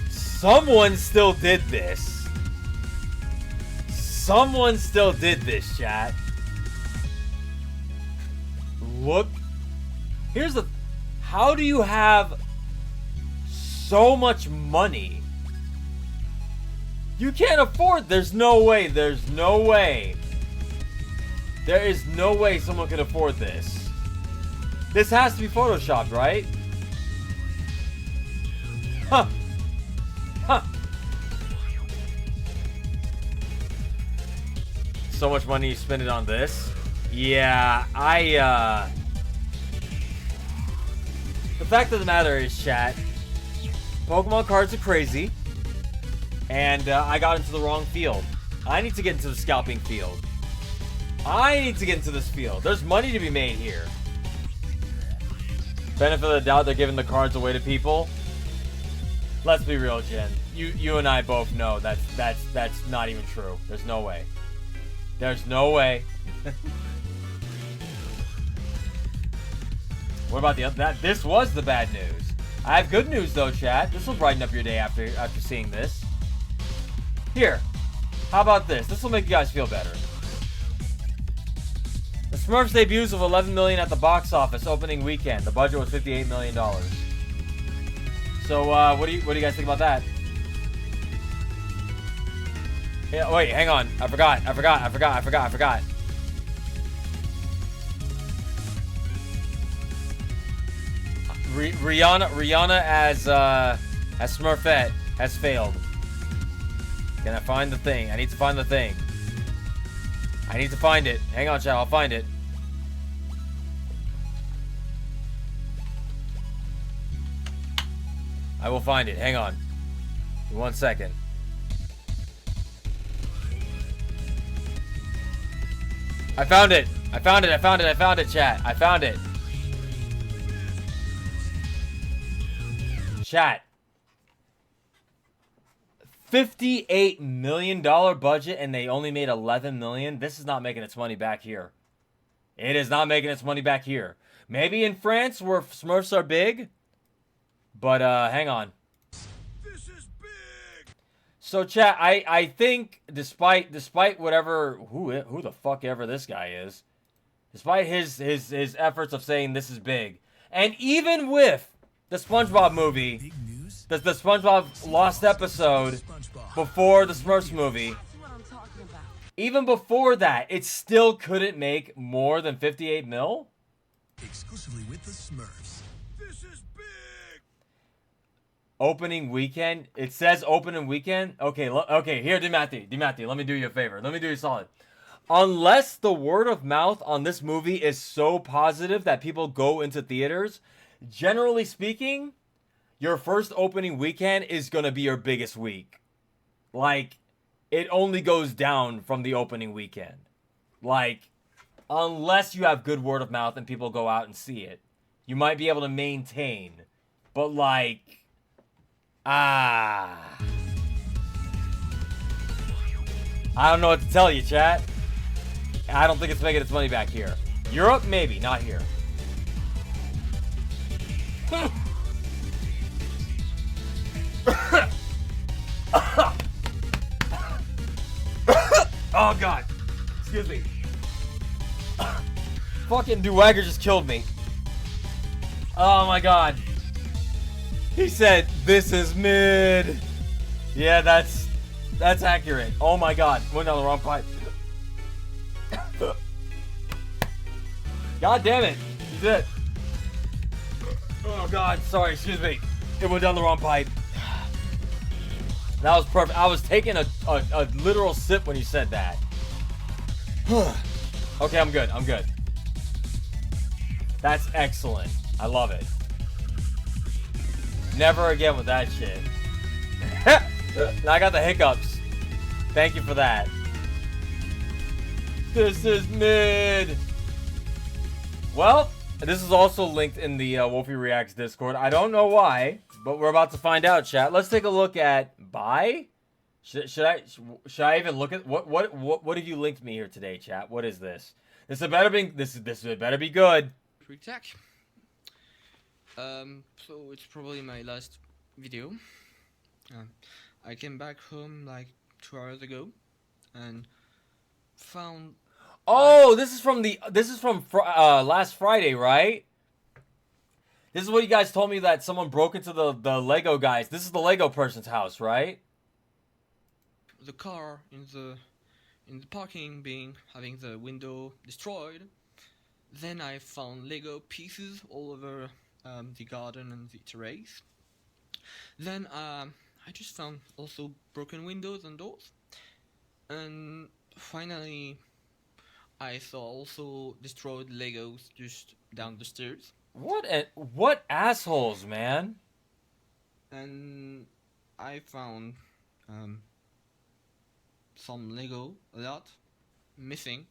S1: someone still did this. Someone still did this, chat. Look. Here's the... How do you have so much money? You can't afford... There's no way. There's no way. There is no way someone could afford this. This has to be photoshopped, right? Huh. Huh. So much money you spend it on this? Yeah, The fact of the matter is, chat, Pokemon cards are crazy. And I got into the wrong field. I need to get into the scalping field. I need to get into this field. There's money to be made here. Benefit of the doubt, they're giving the cards away to people. Let's be real, Jen. You and I both know that's not even true. There's no way. There's no way. What about that? This was the bad news. I have good news though, chat. This will brighten up your day after seeing this. Here, how about this? This will make you guys feel better. The Smurfs debuts of $11 million at the box office opening weekend. The budget was $58 million. So, what do you guys think about that? Yeah, wait, hang on. I forgot. Rihanna as Smurfette has failed. Can I find the thing? I need to find the thing. I need to find it. Hang on, chat. I'll find it. I will find it. Hang on. 1 second. I found it. I found it, chat. I found it. Chat. $58 million budget and they only made $11 million. This is not making its money back here. It is not making its money back here. Maybe in France where Smurfs are big. But hang on.
S5: This is big.
S1: So chat, I think despite whatever who the fuck ever this guy is, despite his efforts of saying this is big, and even with the SpongeBob movie, the SpongeBob Lost episode before the Smurfs movie, even before that, it still couldn't make more than 58 mil?
S5: Exclusively with the Smurfs. This is big.
S1: Opening weekend? It says opening weekend? Okay, okay, here, Dematthew, let me do you a favor. Let me do you a solid. Unless the word of mouth on this movie is so positive that people go into theaters, generally speaking, your first opening weekend is gonna be your biggest week. Like, it only goes down from the opening weekend. Like, unless you have good word of mouth and people go out and see it, you might be able to maintain. But like, I don't know what to tell you, chat. I don't think it's making its money back here. Europe, maybe, not here. Oh god. Excuse me. Fucking Duwagger just killed me. Oh my god. He said, "This is mid." Yeah, that's accurate. Oh my god. Went down the wrong pipe. God damn it. You did. Oh god, sorry, excuse me. It went down the wrong pipe. That was perfect. I was taking a literal sip when you said that. Okay, I'm good. I'm good. That's excellent. I love it. Never again with that shit. I got the hiccups. Thank you for that. This is mid. Well, this is also linked in the Wolfie Reacts Discord. I don't know why, but we're about to find out, chat. Let's take a look at buy. Should I even look at what have you linked me here today, chat? What is this? This better be good.
S6: Quick tech. So it's probably my last video. I came back home like 2 hours ago, and found.
S1: Oh, this is from last Friday, right? This is what you guys told me, that someone broke into the Lego guys. This is the Lego person's house, right?
S6: The car in the parking having the window destroyed. Then I found Lego pieces all over the garden and the terrace. Then I just found also broken windows and doors. And finally, I saw also destroyed Legos just down the stairs.
S1: What assholes, man?
S6: And I found some Lego, a lot, missing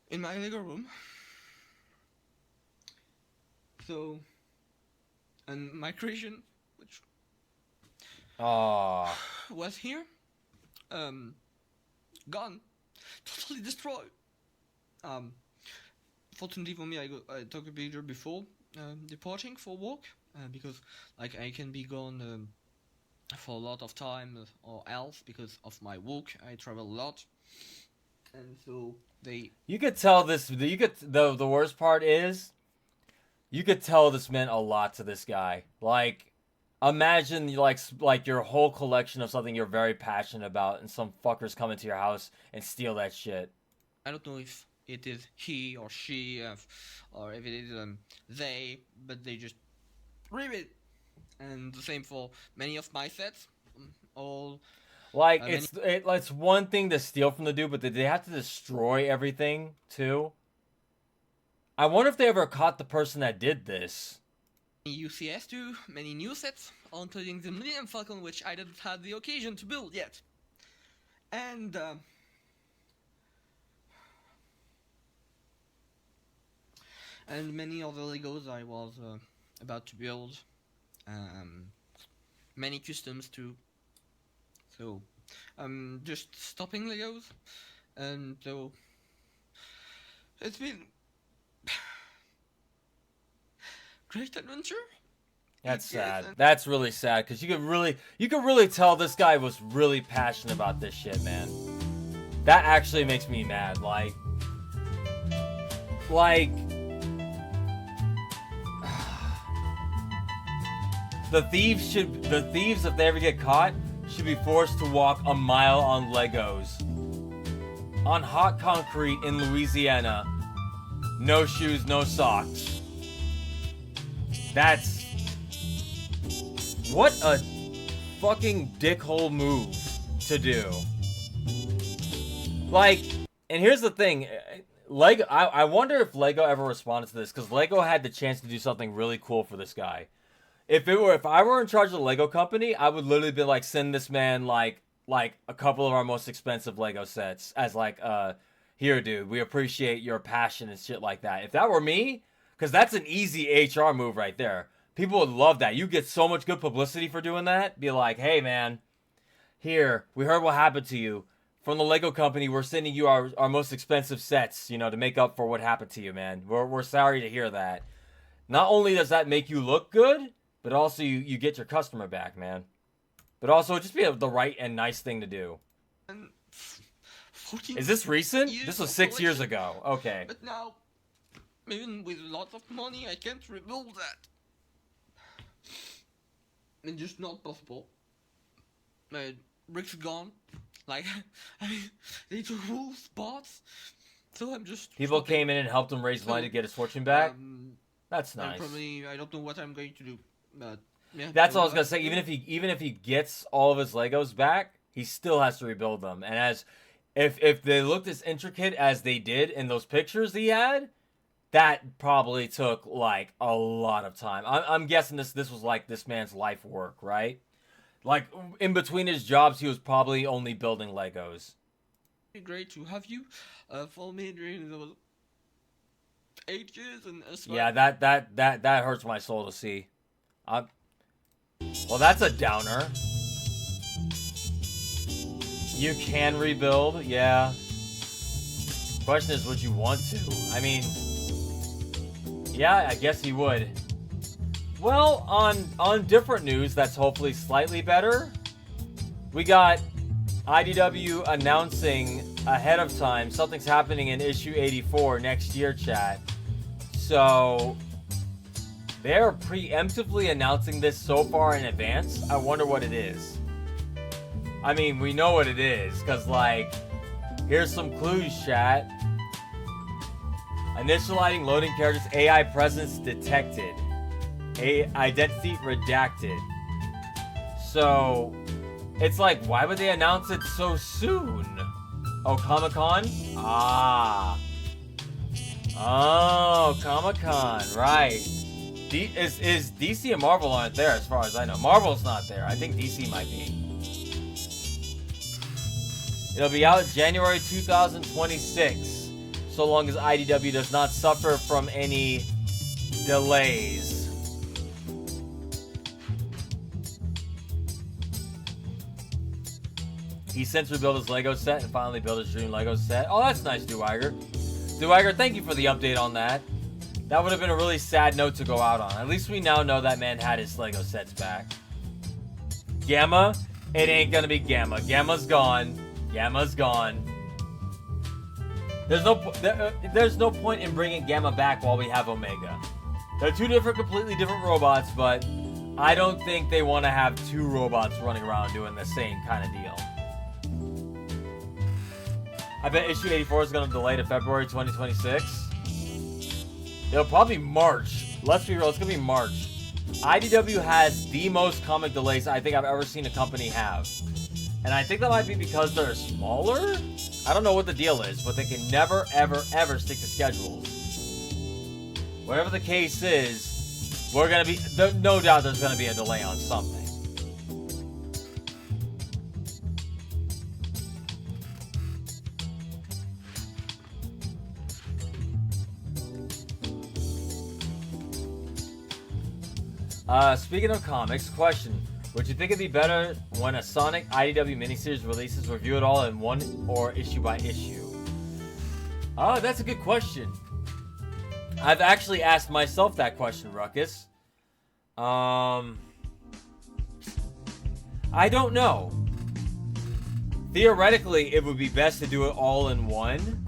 S6: in my Lego room. So, and my creation, which was here, gone, totally destroyed. Fortunately for me, I took a picture before departing for walk, because like I can be gone for a lot of time or else because of my work. I travel a lot, and so
S1: You could tell this. The worst part is, you could tell this meant a lot to this guy. Like, imagine like your whole collection of something you're very passionate about, and some fuckers come into your house and steal that shit.
S6: I don't know if it is he or she, or if it is they, but they just rip it. And the same for many of my sets. All
S1: like it's one thing to steal from the dude, but did they have to destroy everything too? I wonder if they ever caught the person that did this.
S6: UCS too, many new sets, including the Millennium Falcon, which I didn't have the occasion to build yet. And many other Legos I was about to build. Many customs too. So just stopping Legos, and so it's been great adventure.
S1: That's sad. That's really sad, because you could really tell this guy was really passionate about this shit, man. That actually makes me mad. Like the thieves, if they ever get caught, should be forced to walk a mile on Legos, on hot concrete in Louisiana. No shoes, no socks. That's... what a fucking dickhole move to do. Like, and here's the thing. Lego, I wonder if Lego ever responded to this, because Lego had the chance to do something really cool for this guy. if I were in charge of the Lego company, I would literally be like, send this man like a couple of our most expensive Lego sets as like, here, dude, we appreciate your passion and shit like that. If that were me, because that's an easy HR move right there. People would love that. You get so much good publicity for doing that. Be like, hey, man, here, we heard what happened to you. From the Lego company, we're sending you our most expensive sets, you know, to make up for what happened to you, man. We're sorry to hear that. Not only does that make you look good, but also you get your customer back, man. But also, just be the right and nice thing to do.
S6: And 14
S1: Is this recent?
S6: years
S1: This was
S6: of
S1: 6 years
S6: collection.
S1: ago. Okay.
S6: But now, even with lots of money, I can't rebuild that. It's just not possible. My bricks gone. Like, I mean, they took whole spots. So I'm just...
S1: People
S6: stopping.
S1: came in and helped him raise money to get his fortune back. That's
S6: And
S1: nice.
S6: probably, I don't know what I'm going to do. But, yeah.
S1: That's all I was gonna say. Even if he gets all of his Legos back, he still has to rebuild them. And as if they looked as intricate as they did in those pictures he had, that probably took like a lot of time. I'm guessing this was like this man's life work, right? Like in between his jobs, he was probably only building Legos.
S6: Great to have you for me during those 8 years and as
S1: Yeah, that hurts my soul to see. Well, that's a downer. You can rebuild, yeah. Question is, would you want to? I mean, yeah, I guess he would. Well, on different news that's hopefully slightly better, we got IDW announcing ahead of time something's happening in issue 84 next year, chat. So they're preemptively announcing this so far in advance. I wonder what it is. I mean, we know what it is, because, like, here's some clues, chat. Initializing loading characters, AI presence detected. Identity redacted. So, it's like, why would they announce it so soon? Oh, Comic-Con? Ah. Oh, Comic-Con, right. Is DC and Marvel aren't there as far as I know. Marvel's not there. I think DC might be. It'll be out January 2026, so long as IDW does not suffer from any delays. He since rebuilt his Lego set and finally built his dream Lego set. Oh, that's nice, Duiger. Duiger, thank you for the update on that. That would have been a really sad note to go out on. At least we now know that man had his Lego sets back. Gamma? It ain't gonna be Gamma. Gamma's gone. Gamma's gone. There's no point in bringing Gamma back while we have Omega. They're two completely different robots, but I don't think they want to have two robots running around doing the same kind of deal. I bet issue 84 is going to delay to February 2026. It'll probably be March. Let's be real, it's going to be March. IDW has the most comic delays I think I've ever seen a company have. And I think that might be because they're smaller? I don't know what the deal is, but they can never, ever, ever stick to schedules. Whatever the case is, we're going to be... no doubt there's going to be a delay on something. Speaking of comics, question. Would you think it'd be better when a Sonic IDW miniseries releases, review it all in one or issue by issue? Oh, that's a good question. I've actually asked myself that question, Ruckus. I don't know. Theoretically, it would be best to do it all in one.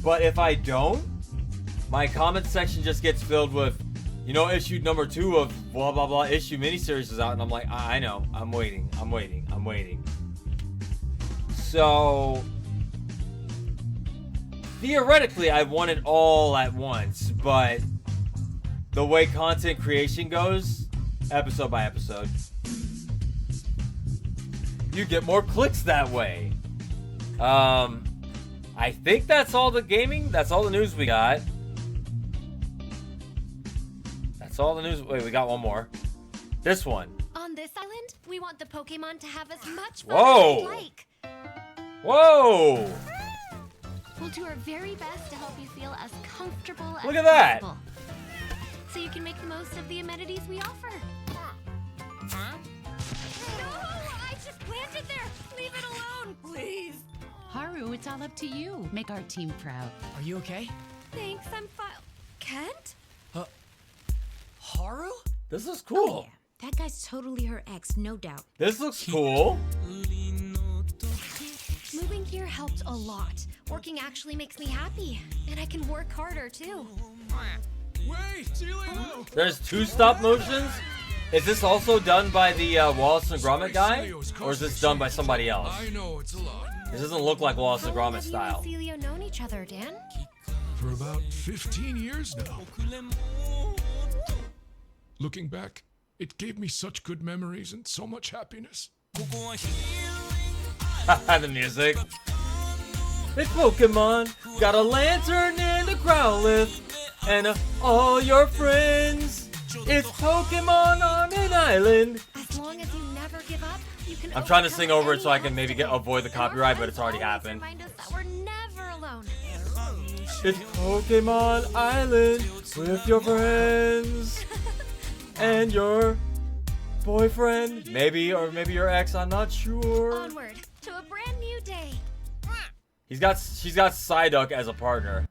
S1: But if I don't, my comment section just gets filled with, you know, issue number 2 of blah, blah, blah issue miniseries is out. And I'm like, I know. I'm waiting. So, theoretically, I want it all at once. But the way content creation goes, episode by episode, you get more clicks that way. I think that's all the gaming. That's all the news we got. That's all the news. Wait, we got one more. This one.
S7: On this island, we want the Pokemon to have as much fun
S1: Whoa.
S7: as they like.
S1: Whoa!
S7: We'll do our very best to help you feel as comfortable as
S1: Look at that.
S7: possible. So you can make the most of the amenities we offer.
S2: Huh?
S7: No! I just planted there! Leave it alone, please!
S8: Haru, it's all up to you. Make our team proud.
S9: Are you okay?
S7: Thanks, I'm fine. Kent?
S9: Haru?
S1: This is cool.
S10: That guy's totally her ex, no doubt.
S1: This looks cool.
S7: Moving here helped a lot. Working actually makes me happy. And I can work harder, too.
S5: Wait, Celio!
S1: There's 2 stop motions. Is this also done by the Wallace and Gromit guy? Or is this done by somebody else?
S5: I know it's a lot.
S1: This doesn't look like Wallace and
S7: How long
S1: Gromit
S7: have
S1: style.
S7: you and Celio known each other, Dan?
S5: For about 15 years now. Looking back, it gave me such good memories and so much happiness.
S1: The music. It's Pokemon. Got a lantern and a Growlithe. And all your friends. It's Pokemon on an island.
S7: As long as you never give up, you can.
S1: I'm trying to
S7: overcome
S1: sing over it so I
S7: any
S1: can maybe
S7: obstacle.
S1: avoid the copyright, but it's already
S7: Always
S1: happened.
S7: Remind us that we're never alone.
S1: It's Pokemon Island with your friends and your boyfriend, maybe, or maybe your ex. I'm not sure.
S7: Onward to a brand new day.
S1: She's got Psyduck as a partner,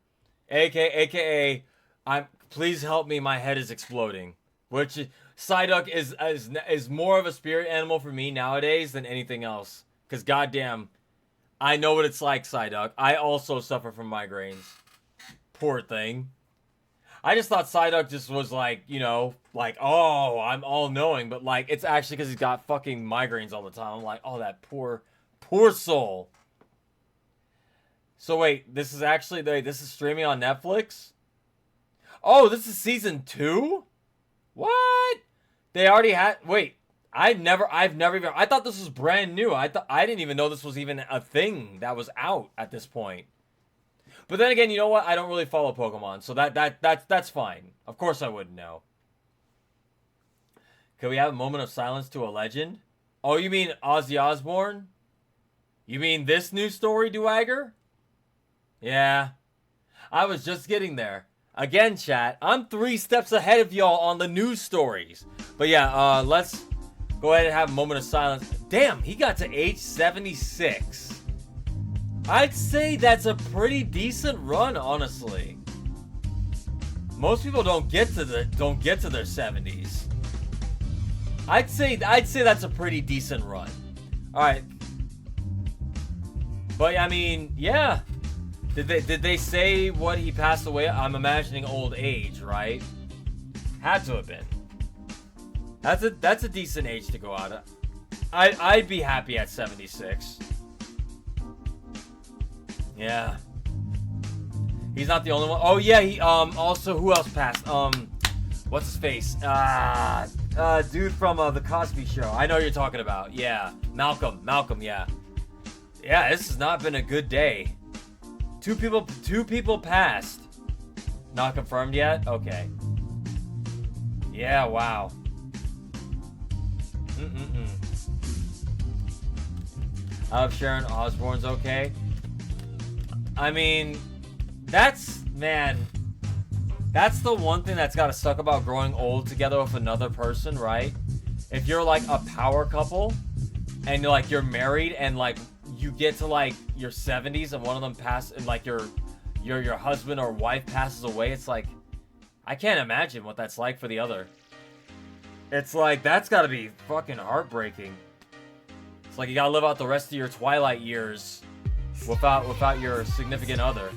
S1: aka please help me. My head is exploding. Which Psyduck is more of a spirit animal for me nowadays than anything else. Cause goddamn, I know what it's like, Psyduck. I also suffer from migraines. Poor thing. I just thought Psyduck just was like, you know, like, oh, I'm all knowing, but like it's actually because he's got fucking migraines all the time. I'm like, oh, that poor soul. So wait, this is streaming on Netflix? Oh, this is season 2? What? They already had, wait, I've never even, I thought this was brand new. I didn't even know this was even a thing that was out at this point. But then again, you know what? I don't really follow Pokemon, so that's fine. Of course I wouldn't know. Can we have a moment of silence to a legend? Oh, you mean Ozzy Osbourne? You mean this new story, Duagger? Yeah. I was just getting there. Again, chat, I'm 3 steps ahead of y'all on the news stories. But yeah, let's go ahead and have a moment of silence. Damn, he got to age 76. I'd say that's a pretty decent run, honestly. Most people don't get to their 70s. I'd say that's a pretty decent run. All right. But I mean, yeah. Did they say what he passed away? I'm imagining old age, right? Had to have been. That's a decent age to go out. I'd be happy at 76. Yeah. He's not the only one. Oh yeah, he also who else passed? What's his face? Dude from the Cosby Show. I know who you're talking about. Yeah. Malcolm, yeah. Yeah, this has not been a good day. Two people passed. Not confirmed yet? Okay. Yeah, wow. I hope Sharon Osbourne's okay. I mean, that's the one thing that's gotta suck about growing old together with another person, right? If you're like a power couple and you're married and like you get to like your 70s and one of them passes and like your husband or wife passes away, it's like I can't imagine what that's like for the other. It's like that's gotta be fucking heartbreaking. It's like you gotta live out the rest of your twilight years without your significant other.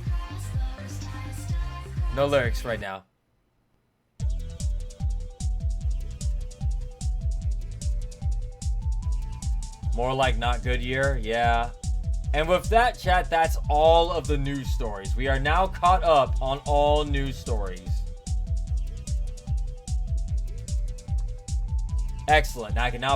S1: No lyrics right now. More like not good year, yeah. And with that, chat, that's all of the news stories. We are now caught up on all news stories. Excellent. Now I can now